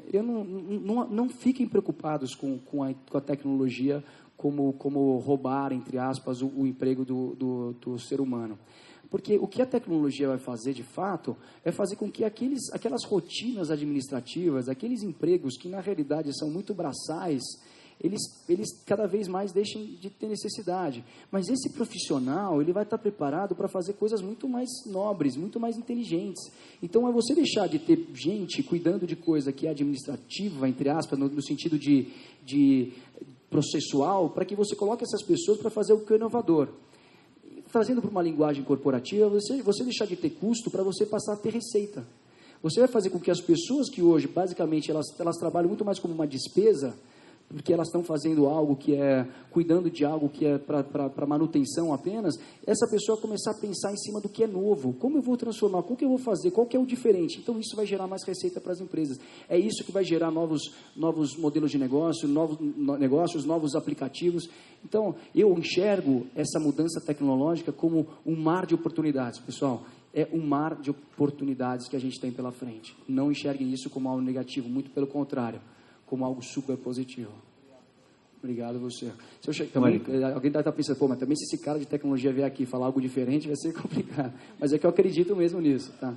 Não fiquem preocupados com a tecnologia como roubar, entre aspas, o emprego do ser humano. Porque o que a tecnologia vai fazer, de fato, é fazer com que aquelas rotinas administrativas, aqueles empregos que, na realidade, são muito braçais, eles cada vez mais deixem de ter necessidade. Mas esse profissional, ele vai estar preparado para fazer coisas muito mais nobres, muito mais inteligentes. Então, é você deixar de ter gente cuidando de coisa que é administrativa, entre aspas, no sentido de processual, para que você coloque essas pessoas para fazer o que é inovador. Trazendo para uma linguagem corporativa, você deixar de ter custo para você passar a ter receita. Você vai fazer com que as pessoas que hoje, basicamente, elas trabalham muito mais como uma despesa, porque elas estão fazendo algo que é, cuidando de algo que é para manutenção apenas, essa pessoa começar a pensar em cima do que é novo. Como eu vou transformar? Como que eu vou fazer? Qual que é o diferente? Então, isso vai gerar mais receita para as empresas. É isso que vai gerar novos modelos de negócio, novos aplicativos. Então, eu enxergo essa mudança tecnológica como um mar de oportunidades, pessoal. É um mar de oportunidades que a gente tem pela frente. Não enxerguem isso como algo negativo, muito pelo contrário, como algo super positivo. Obrigado a você. Alguém deve estar pensando, mas também se esse cara de tecnologia vier aqui falar algo diferente, vai ser complicado. Mas é que eu acredito mesmo nisso, tá?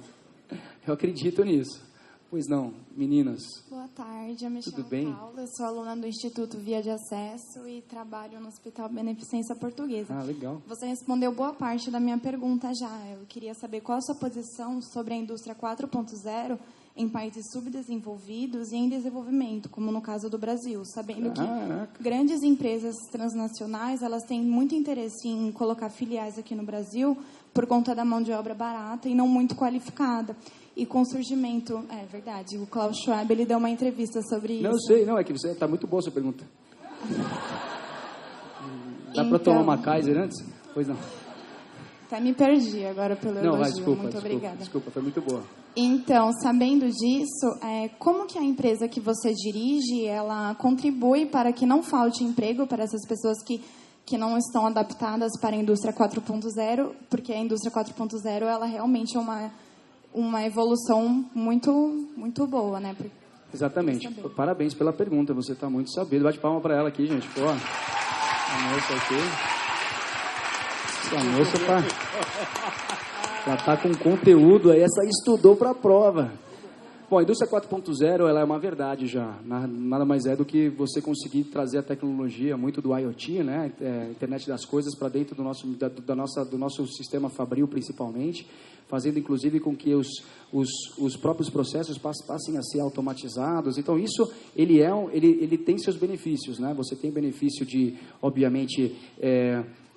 Eu acredito nisso. Pois não, meninas. Boa tarde, eu me chamo Paula, eu sou aluna do Instituto Via de Acesso e trabalho no Hospital Beneficência Portuguesa. Ah, legal. Você respondeu boa parte da minha pergunta já. Eu queria saber qual a sua posição sobre a indústria 4.0 em países subdesenvolvidos e em desenvolvimento, como no caso do Brasil, sabendo que grandes empresas transnacionais, elas têm muito interesse em colocar filiais aqui no Brasil por conta da mão de obra barata e não muito qualificada. E com o surgimento... É verdade, o Klaus Schwab, ele deu uma entrevista sobre isso. Não, eu sei, é que você está muito boa a sua pergunta. Dá para tomar uma Kaiser antes? Pois não. Até me perdi agora pelo elogio. Muito obrigada. Desculpa, foi muito boa. Então, sabendo disso, como que a empresa que você dirige, ela contribui para que não falte emprego para essas pessoas que não estão adaptadas para a indústria 4.0, porque a indústria 4.0, ela realmente é uma evolução muito, muito boa, né? Exatamente. Parabéns pela pergunta, você está muito sabido. Bate palma para ela aqui, gente. Pô, a moça aqui. Essa moça já está com conteúdo aí, essa estudou para a prova. Bom, a indústria 4.0, ela é uma verdade já. Nada mais é do que você conseguir trazer a tecnologia, muito do IoT, né? Internet das coisas, para dentro do nosso sistema fabril, principalmente, fazendo, inclusive, com que os próprios processos passem a ser automatizados. Então, isso, ele tem seus benefícios, né? Você tem benefício de, obviamente,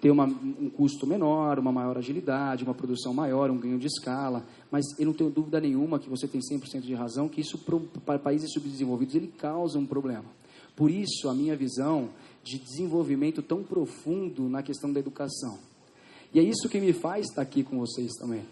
ter um custo menor, uma maior agilidade, uma produção maior, um ganho de escala, mas eu não tenho dúvida nenhuma que você tem 100% de razão, que isso para países subdesenvolvidos ele causa um problema. Por isso, a minha visão de desenvolvimento tão profundo na questão da educação. E é isso que me faz estar aqui com vocês também.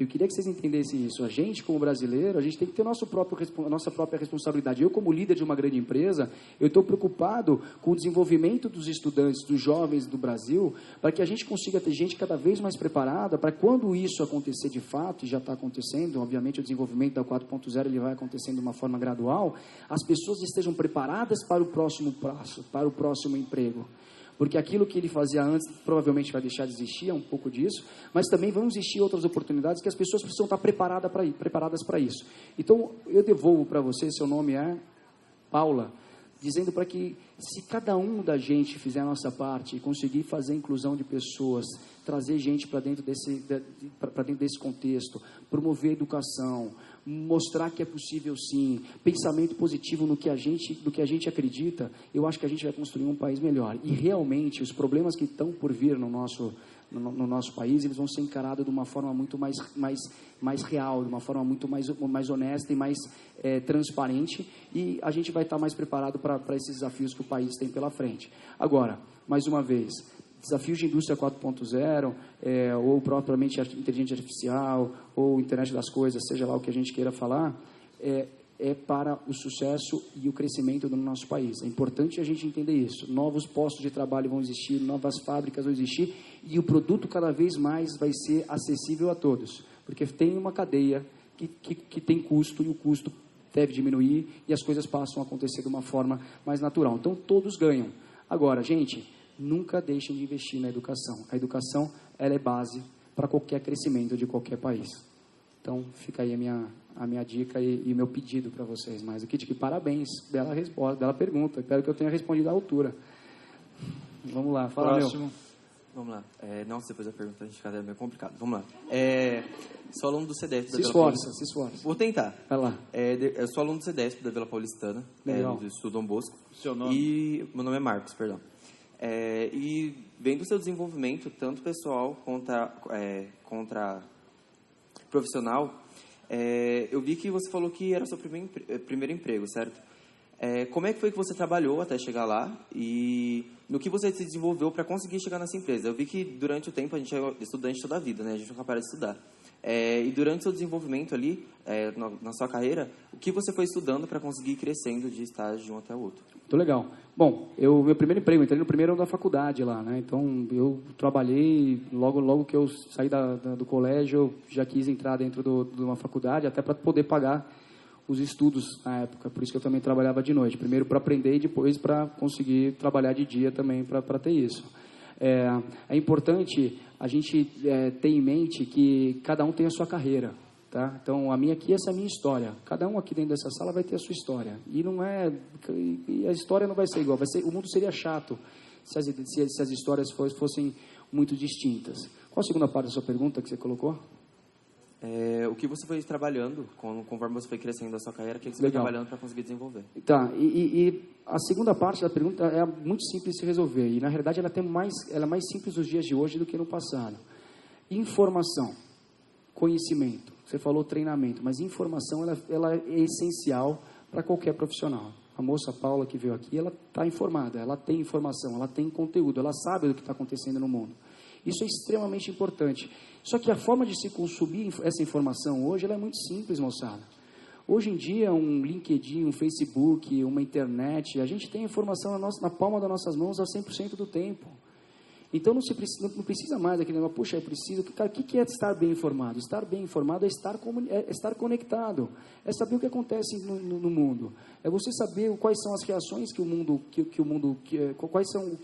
Eu queria que vocês entendessem isso. A gente, como brasileiro, a gente tem que ter a nossa própria responsabilidade. Eu, como líder de uma grande empresa, eu estou preocupado com o desenvolvimento dos estudantes, dos jovens do Brasil, para que a gente consiga ter gente cada vez mais preparada para quando isso acontecer de fato, e já está acontecendo, obviamente o desenvolvimento da 4.0 ele vai acontecendo de uma forma gradual, as pessoas estejam preparadas para o próximo passo, para o próximo emprego. Porque aquilo que ele fazia antes provavelmente vai deixar de existir, é um pouco disso, mas também vão existir outras oportunidades que as pessoas precisam estar preparadas para isso. Então, eu devolvo para você, seu nome é Paula, dizendo para que, se cada um da gente fizer a nossa parte e conseguir fazer a inclusão de pessoas, trazer gente para dentro desse contexto, promover a educação, mostrar que é possível sim, pensamento positivo no que a gente acredita, eu acho que a gente vai construir um país melhor. E realmente, os problemas que estão por vir no nosso país, eles vão ser encarados de uma forma muito mais real, de uma forma muito mais honesta e mais transparente, e a gente vai estar mais preparado para esses desafios que o país tem pela frente. Agora, mais uma vez, desafios de indústria 4.0, ou propriamente inteligência artificial, ou internet das coisas, seja lá o que a gente queira falar, é para o sucesso e o crescimento do nosso país. É importante a gente entender isso. Novos postos de trabalho vão existir, novas fábricas vão existir, e o produto cada vez mais vai ser acessível a todos, porque tem uma cadeia que tem custo, e o custo deve diminuir, e as coisas passam a acontecer de uma forma mais natural. Então, todos ganham. Agora, gente, nunca deixem de investir na educação. A educação, ela é base para qualquer crescimento de qualquer país. Então, fica aí a minha dica e o meu pedido para vocês. Mais do que parabéns, bela resposta, bela pergunta. Espero que eu tenha respondido à altura. Vamos lá, fala, Próximo. Vamos lá. Nossa, depois da pergunta a gente fica meio complicado. Vamos lá. Sou aluno do CEDESP da Vila Paulistana. Se esforça. Vou tentar. Vai lá. Eu sou aluno do CEDESP da Vila Paulistana, do Estudo Dom Bosco. Seu nome? E meu nome é Marcos, perdão. E vendo o seu desenvolvimento, tanto pessoal contra profissional, eu vi que você falou que era o seu primeiro emprego, certo? Como é que foi que você trabalhou até chegar lá e no que você se desenvolveu para conseguir chegar nessa empresa? Eu vi que durante o tempo a gente é estudante toda a vida, né? A gente nunca para de estudar. E durante o seu desenvolvimento ali, na sua carreira, o que você foi estudando para conseguir ir crescendo de estágio de um até o outro? Muito legal. Bom, meu primeiro emprego, entrei no primeiro ano da faculdade lá, né? Então, eu trabalhei, logo que eu saí do colégio, eu já quis entrar dentro de uma faculdade, até para poder pagar os estudos na época. Por isso que eu também trabalhava de noite. Primeiro para aprender e depois para conseguir trabalhar de dia também para ter isso. É importante a gente ter em mente que cada um tem a sua carreira. Tá? Então, essa é a minha história. Cada um aqui dentro dessa sala vai ter a sua história. E a história não vai ser igual. O mundo seria chato se as histórias fossem muito distintas. Qual a segunda parte da sua pergunta que você colocou? O que você foi trabalhando, conforme você foi crescendo na sua carreira, o que você foi trabalhando para conseguir desenvolver? Tá, e a segunda parte da pergunta é muito simples de se resolver. E, na realidade, ela é mais simples nos dias de hoje do que no passado. Informação, conhecimento. Você falou treinamento, mas informação ela é essencial para qualquer profissional. A moça Paula que veio aqui, ela está informada, ela tem informação, ela tem conteúdo, ela sabe do que está acontecendo no mundo. Isso é extremamente importante. Só que a forma de se consumir essa informação hoje ela é muito simples, moçada. Hoje em dia, um LinkedIn, um Facebook, uma internet, a gente tem informação na palma das nossas mãos a 100% do tempo. Então, não precisa mais daquele negócio, puxa, eu preciso... Cara, o que é estar bem informado? Estar bem informado é estar conectado, é saber o que acontece no mundo, é você saber quais são as reações o que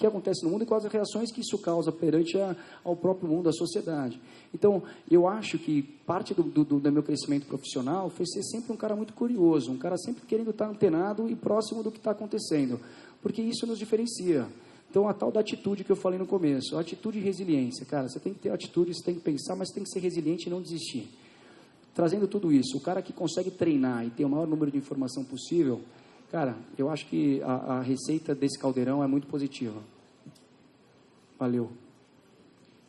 acontece no mundo e quais as reações que isso causa perante ao próprio mundo, à sociedade. Então, eu acho que parte do meu crescimento profissional foi ser sempre um cara muito curioso, um cara sempre querendo estar antenado e próximo do que está acontecendo, porque isso nos diferencia. Então, a tal da atitude que eu falei no começo, a atitude e resiliência. Cara, você tem que ter atitude, você tem que pensar, mas tem que ser resiliente e não desistir. Trazendo tudo isso, o cara que consegue treinar e ter o maior número de informação possível, cara, eu acho que a receita desse caldeirão é muito positiva. Valeu.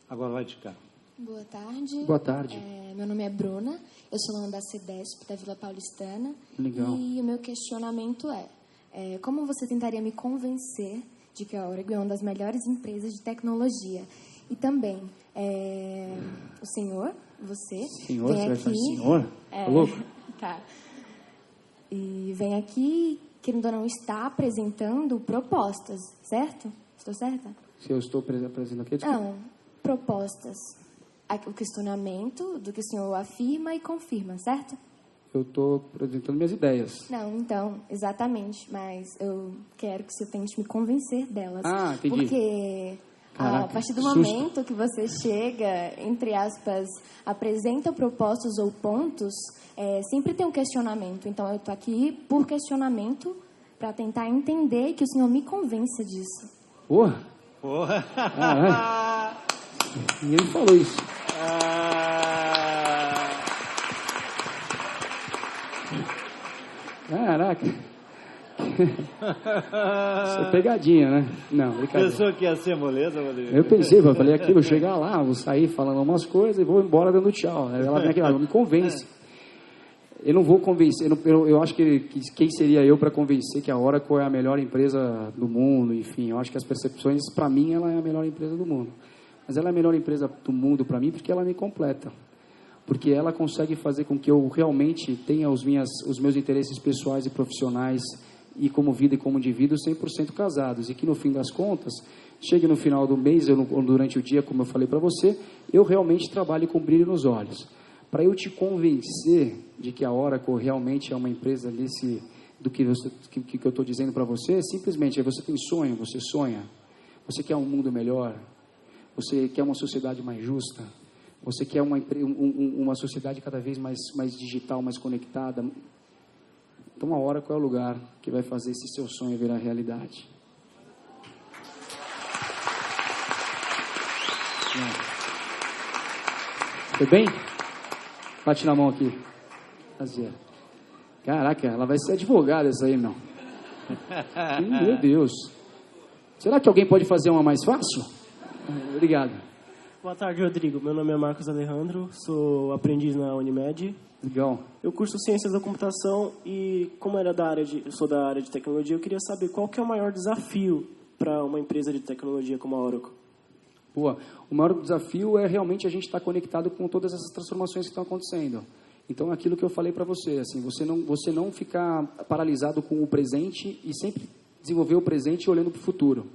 Agora vai de cá. Boa tarde. Boa tarde. Meu nome é Bruna, eu sou aluna da CEDESP, da Vila Paulistana. Legal. E o meu questionamento é como você tentaria me convencer de que a Oregon é uma das melhores empresas de tecnologia? E também, o senhor você. Senhor? Vem Você vai aqui, falar senhor? Tá louco? Tá. E vem aqui, querendo ou não, está apresentando propostas, certo? Estou certa? Se eu estou apresentando aqui, desculpa. Não, propostas. O questionamento do que o senhor afirma e confirma, certo? Eu estou apresentando minhas ideias. Não, então, exatamente. Mas eu quero que o senhor tente me convencer delas. Ah, entendi. Porque Caraca, a partir do susto. momento que você chega, entre aspas, apresenta propostas ou pontos, sempre tem um questionamento. Então, eu estou aqui por questionamento para tentar entender e que o senhor me convença disso. Porra! Porra! Ninguém falou isso. Caraca. Isso é pegadinha, né? Não, brincadeira. Pensou que ia ser moleza, Rodrigo? Eu pensei, eu falei aqui, vou chegar lá, vou sair falando umas coisas e vou embora dando tchau. Ela vem aqui, ela me convence. Eu não vou convencer, eu acho que quem seria eu para convencer que a Oracle é a melhor empresa do mundo, enfim, eu acho que as percepções, para mim, ela é a melhor empresa do mundo. Mas ela é a melhor empresa do mundo para mim porque ela me completa. Porque ela consegue fazer com que eu realmente tenha os meus interesses pessoais e profissionais e como vida e como indivíduo 100% casados. E que no fim das contas, chegue no final do mês, ou durante o dia, como eu falei para você, eu realmente trabalho com brilho nos olhos. Para eu te convencer de que a Oracle realmente é uma empresa do que eu estou dizendo para você, simplesmente, você tem sonho, você sonha, você quer um mundo melhor, você quer uma sociedade mais justa, você quer uma sociedade cada vez mais digital, mais conectada. Então a Oracle é o lugar que vai fazer esse seu sonho virar realidade. Foi bem? Bate na mão aqui. Prazer. Caraca, ela vai ser advogada essa aí, meu. Meu Deus. Será que alguém pode fazer uma mais fácil? Obrigado. Boa tarde, Rodrigo. Meu nome é Marcos Alejandro, sou aprendiz na Unimed. Legal. Eu curso Ciências da Computação e, como eu sou da área de tecnologia, eu queria saber qual que é o maior desafio para uma empresa de tecnologia como a Oracle. Boa. O maior desafio é realmente a gente estar conectado com todas essas transformações que estão acontecendo. Então, aquilo que eu falei para você, assim, você não ficar paralisado com o presente e sempre desenvolver o presente olhando para o futuro.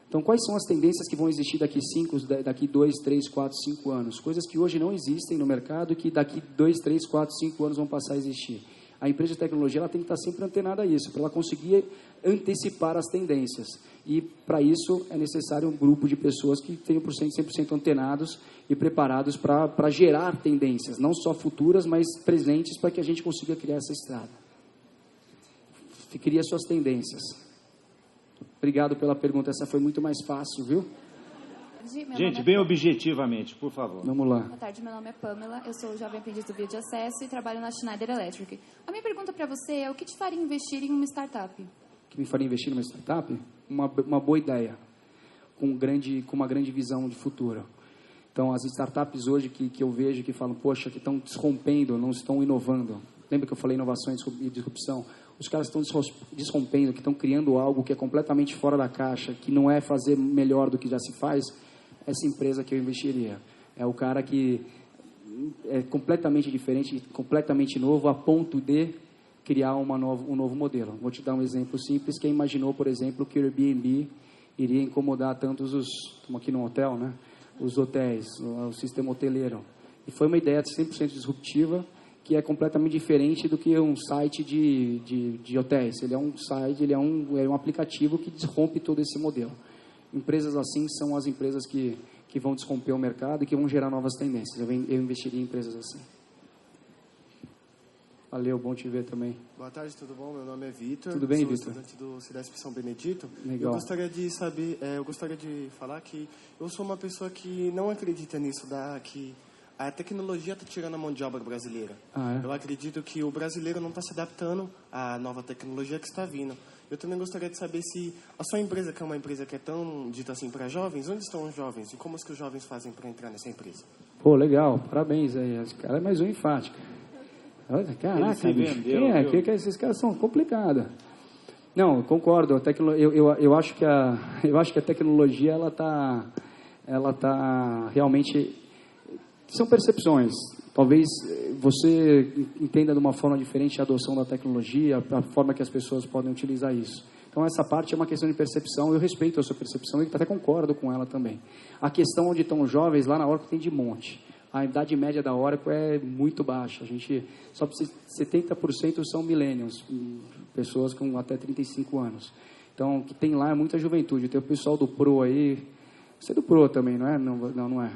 Então, quais são as tendências que vão existir daqui 2, 3, 4, 5 anos? Coisas que hoje não existem no mercado e que daqui 2, 3, 4, 5 anos vão passar a existir. A empresa de tecnologia ela tem que estar sempre antenada a isso, para ela conseguir antecipar as tendências. E, para isso, é necessário um grupo de pessoas que tenham 100% antenados e preparados para gerar tendências, não só futuras, mas presentes, para que a gente consiga criar essa estrada. Cria suas tendências. Obrigado pela pergunta, essa foi muito mais fácil, viu? Gente, bem objetivamente, por favor. Vamos lá. Boa tarde, meu nome é Pamela, eu sou jovem aprendiz do Via de Acesso e trabalho na Schneider Electric. A minha pergunta para você é o que te faria investir em uma startup? O que me faria investir numa startup? Uma boa ideia, com uma grande visão de futuro. Então, as startups hoje que eu vejo que falam, poxa, que estão desrompendo, não estão inovando. Lembra que eu falei inovação e disrupção? Os caras estão desrompendo, que estão criando algo que é completamente fora da caixa, que não é fazer melhor do que já se faz. Essa empresa que eu investiria. É o cara que é completamente diferente, completamente novo, a ponto de criar um novo modelo. Vou te dar um exemplo simples. Quem imaginou, por exemplo, que o Airbnb iria incomodar tantos estamos aqui num hotel, né? Os hotéis, o sistema hoteleiro. E foi uma ideia 100% disruptiva, que é completamente diferente do que um site de hotéis. Ele é um site, ele é um aplicativo que desrompe todo esse modelo. Empresas assim são as empresas que vão desromper o mercado e que vão gerar novas tendências. Eu investiria em empresas assim. Valeu, bom te ver também. Boa tarde, tudo bom? Meu nome é Vitor. Tudo bem, Vitor? Sou estudante do Cidesp São Benedito. Legal. Eu gostaria de falar que eu sou uma pessoa que não acredita nisso, que a tecnologia está tirando a mão de obra brasileira. Ah, é? Eu acredito que o brasileiro não está se adaptando à nova tecnologia que está vindo. Eu também gostaria de saber se a sua empresa, que é uma empresa que é tão dita assim para jovens, onde estão os jovens e como os jovens fazem para entrar nessa empresa? Pô, legal, parabéns aí. Esse cara é mais um enfático. Caraca, bicho, quem é? Que esses caras são complicados. Não, concordo. Eu acho que a tecnologia ela tá realmente São percepções. Talvez você entenda de uma forma diferente a adoção da tecnologia, a forma que as pessoas podem utilizar isso. Então, essa parte é uma questão de percepção. Eu respeito a sua percepção e até concordo com ela também. A questão onde estão os jovens, lá na Oracle tem de monte. A idade média da Oracle é muito baixa. A gente, só 70% são millennials, pessoas com até 35 anos. Então, o que tem lá é muita juventude. Tem o pessoal do Pro aí. Você é do Pro também, não é? Não é.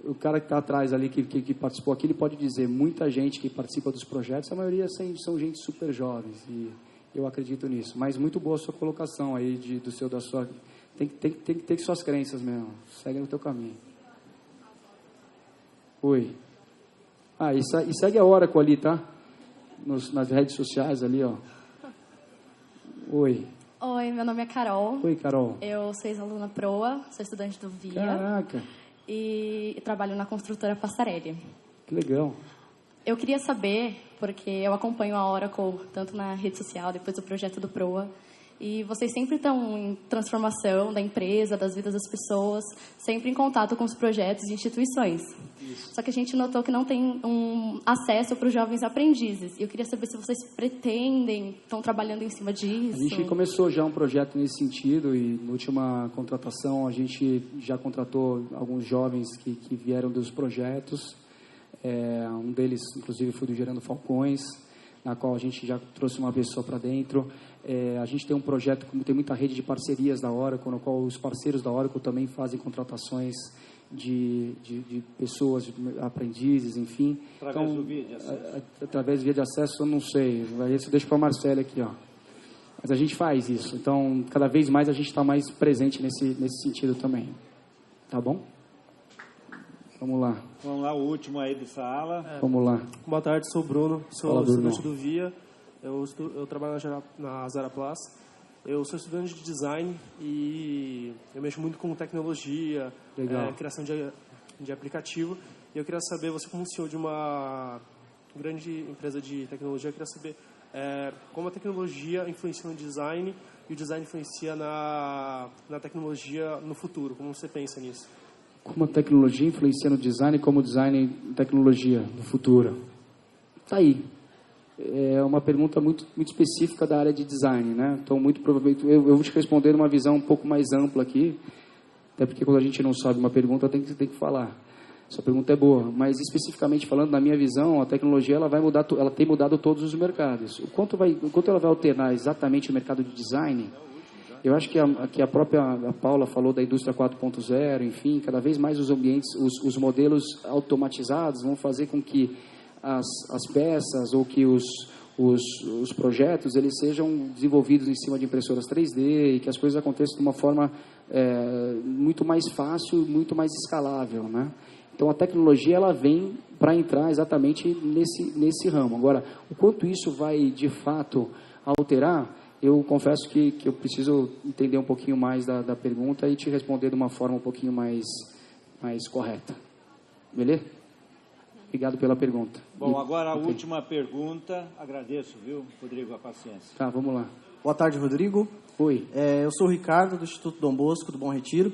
O cara que está atrás ali, que participou aqui, ele pode dizer, muita gente que participa dos projetos, a maioria são gente super jovens, e eu acredito nisso. Mas muito boa a sua colocação aí, da sua... Tem que ter suas crenças mesmo, segue no teu caminho. Oi. E segue a Oracle ali, tá? Nas redes sociais ali, ó. Oi. Oi, meu nome é Carol. Oi, Carol. Eu sou ex-aluna PROA, sou estudante do VIA. Caraca. E trabalho na construtora Passarelli. Que legal. Eu queria saber, porque eu acompanho a Oracle tanto na rede social, depois do projeto do PROA, e vocês sempre estão em transformação da empresa, das vidas das pessoas, sempre em contato com os projetos e instituições. Isso. Só que a gente notou que não tem um acesso para os jovens aprendizes. E eu queria saber se vocês pretendem, estão trabalhando em cima disso. A gente começou já um projeto nesse sentido e na última contratação a gente já contratou alguns jovens que vieram dos projetos. Um deles, inclusive, foi do Gerando Falcões, na qual a gente já trouxe uma pessoa para dentro. A gente tem um projeto, como tem muita rede de parcerias da Oracle, no qual os parceiros da Oracle também fazem contratações de pessoas, de aprendizes, enfim. Através do via de acesso? Através do via de acesso, eu não sei. Isso eu deixo para a Marcela aqui, ó. Mas a gente faz isso. Então, cada vez mais a gente está mais presente nesse sentido também. Tá bom? Vamos lá. Vamos lá, o último aí dessa ala. Vamos lá. Boa tarde, sou o Bruno, sou estudante do VIA. Eu trabalho na Zara Plus. Eu sou estudante de design e eu mexo muito com tecnologia, criação de aplicativo. E eu queria saber, você como CEO de uma grande empresa de tecnologia, eu queria saber como a tecnologia influencia no design e o design influencia na tecnologia no futuro. Como você pensa nisso? Como a tecnologia influencia no design e como o design e tecnologia no futuro? Tá aí. É uma pergunta muito específica da área de design, né? Então, muito provavelmente, eu vou te responder numa visão um pouco mais ampla aqui, até porque quando a gente não sabe uma pergunta, tem que falar. Sua pergunta é boa, mas especificamente falando, na minha visão, a tecnologia ela vai mudar, ela tem mudado todos os mercados. O quanto ela vai alternar exatamente o mercado de design? Eu acho que a própria Paula falou da indústria 4.0, enfim, cada vez mais os ambientes, os modelos automatizados vão fazer com que as peças ou que os projetos eles sejam desenvolvidos em cima de impressoras 3D e que as coisas aconteçam de uma forma muito mais fácil, muito mais escalável, né? Então a tecnologia ela vem para entrar exatamente nesse ramo. Agora, o quanto isso vai de fato alterar, eu confesso que eu preciso entender um pouquinho mais da pergunta e te responder de uma forma um pouquinho mais correta. Beleza? Obrigado pela pergunta. Bom, agora a última pergunta. Agradeço, viu, Rodrigo, a paciência. Tá, vamos lá. Boa tarde, Rodrigo. Oi. Eu sou o Ricardo, do Instituto Dom Bosco, do Bom Retiro.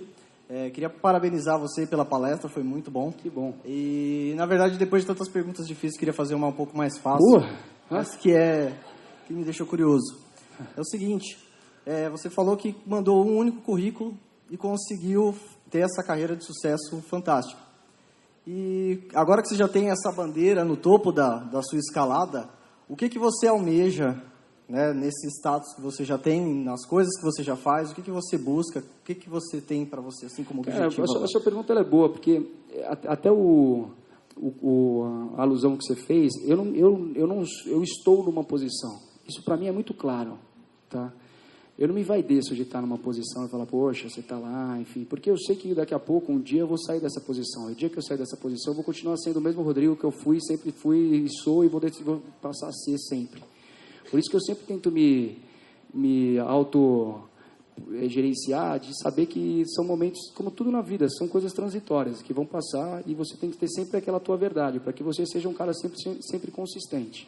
Queria parabenizar você pela palestra, foi muito bom. Que bom. E, na verdade, depois de tantas perguntas difíceis, queria fazer uma um pouco mais fácil. Mas que me deixou curioso. É o seguinte, você falou que mandou um único currículo e conseguiu ter essa carreira de sucesso fantástica. E agora que você já tem essa bandeira no topo da sua escalada, o que você almeja, né, nesse status que você já tem, nas coisas que você já faz, o que você busca, o que você tem para você, assim, como objetivo? A sua pergunta ela é boa, porque até a alusão que você fez, eu estou numa posição. Isso para mim é muito claro, tá? Eu não me vaideço de estar numa posição e falar, poxa, você está lá, enfim, porque eu sei que daqui a pouco, um dia eu vou sair dessa posição. E o dia que eu sair dessa posição, eu vou continuar sendo o mesmo Rodrigo que eu fui, sempre fui e sou e vou passar a ser sempre. Por isso que eu sempre tento me auto-gerenciar, de saber que são momentos, como tudo na vida, são coisas transitórias, que vão passar e você tem que ter sempre aquela tua verdade, para que você seja um cara sempre consistente.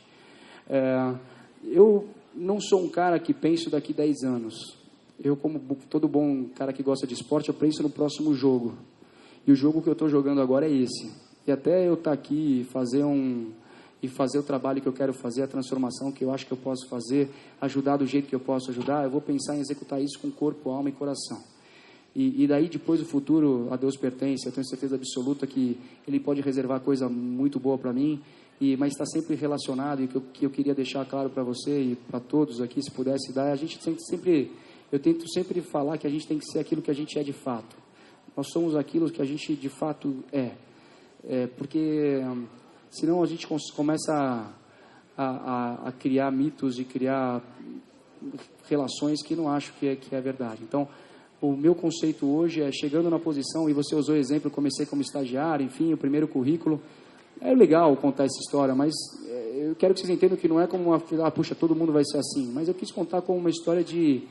Eu não sou um cara que penso daqui 10 anos. Eu, como todo bom cara que gosta de esporte, eu penso no próximo jogo. E o jogo que eu estou jogando agora é esse. E até eu estar aqui e fazer o trabalho que eu quero fazer, a transformação que eu acho que eu posso fazer, ajudar do jeito que eu posso ajudar, eu vou pensar em executar isso com corpo, alma e coração. E daí, depois, o futuro a Deus pertence. Eu tenho certeza absoluta que Ele pode reservar coisa muito boa para mim, mas está sempre relacionado, e que eu queria deixar claro para você e para todos aqui, se pudesse dar, eu tento sempre falar que a gente tem que ser aquilo que a gente é de fato. Nós somos aquilo que a gente de fato é. Porque senão a gente começa a criar mitos e criar relações que não acho que é verdade. Então, o meu conceito hoje é, chegando na posição, e você usou o exemplo, comecei como estagiário, enfim, o primeiro currículo. É legal contar essa história, mas eu quero que vocês entendam que não é como puxa, todo mundo vai ser assim. Mas eu quis contar como uma história de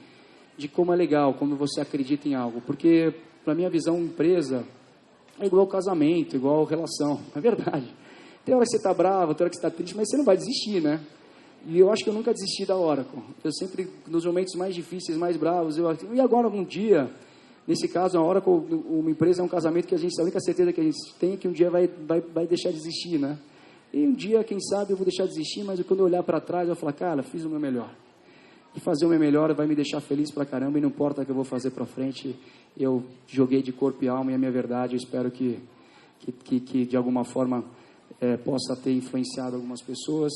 como é legal, quando você acredita em algo. Porque, para minha visão, empresa é igual casamento, igual relação. É verdade. Tem hora que você está bravo, tem hora que você está triste, mas você não vai desistir, né? E eu acho que eu nunca desisti da Oracle. Eu sempre, nos momentos mais difíceis, mais bravos, e agora, algum dia, nesse caso, a Oracle, uma empresa é um casamento que a única certeza que a gente tem é que um dia vai deixar de existir, né? E um dia, quem sabe, eu vou deixar de existir, mas quando eu olhar para trás, eu vou falar, cara, fiz o meu melhor. E fazer o meu melhor vai me deixar feliz pra caramba, e não importa o que eu vou fazer para frente, eu joguei de corpo e alma, e a minha verdade, eu espero que de alguma forma possa ter influenciado algumas pessoas,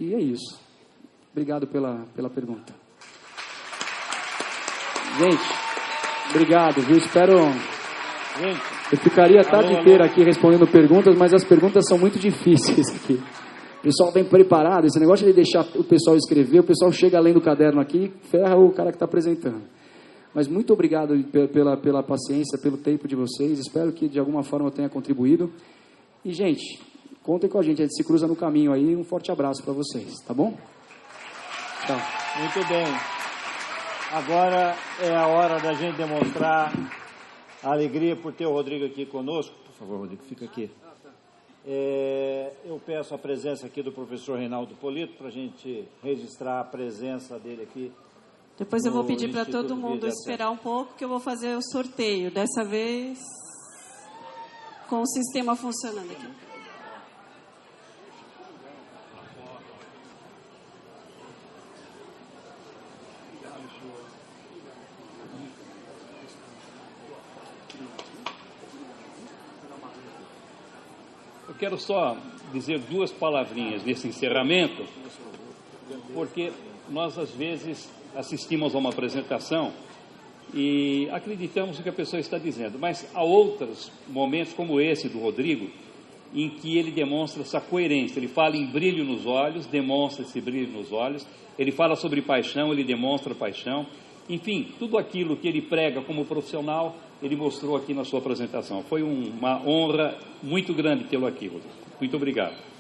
e é isso. Obrigado pela pergunta. Gente, obrigado, viu? Espero... Eu ficaria a tarde inteira aqui respondendo perguntas, mas as perguntas são muito difíceis aqui. O pessoal vem preparado, esse negócio de deixar o pessoal escrever, o pessoal chega além do caderno aqui, ferra o cara que está apresentando. Mas muito obrigado pela paciência, pelo tempo de vocês, espero que de alguma forma eu tenha contribuído. E, gente, contem com a gente se cruza no caminho aí, um forte abraço para vocês, tá bom? Tchau. Muito bem. Agora é a hora da gente demonstrar a alegria por ter o Rodrigo aqui conosco. Por favor, Rodrigo, fica aqui. Eu peço a presença aqui do professor Reinaldo Polito para a gente registrar a presença dele aqui. Depois eu vou pedir para todo mundo esperar um pouco, que eu vou fazer o sorteio. Dessa vez, com o sistema funcionando aqui. Eu quero só dizer duas palavrinhas nesse encerramento, porque nós, às vezes, assistimos a uma apresentação e acreditamos no que a pessoa está dizendo, mas há outros momentos, como esse do Rodrigo, em que ele demonstra essa coerência. Ele fala em brilho nos olhos, demonstra esse brilho nos olhos. Ele fala sobre paixão, ele demonstra paixão. Enfim, tudo aquilo que ele prega como profissional, ele mostrou aqui na sua apresentação. Foi uma honra muito grande tê-lo aqui, Rodrigo. Muito obrigado.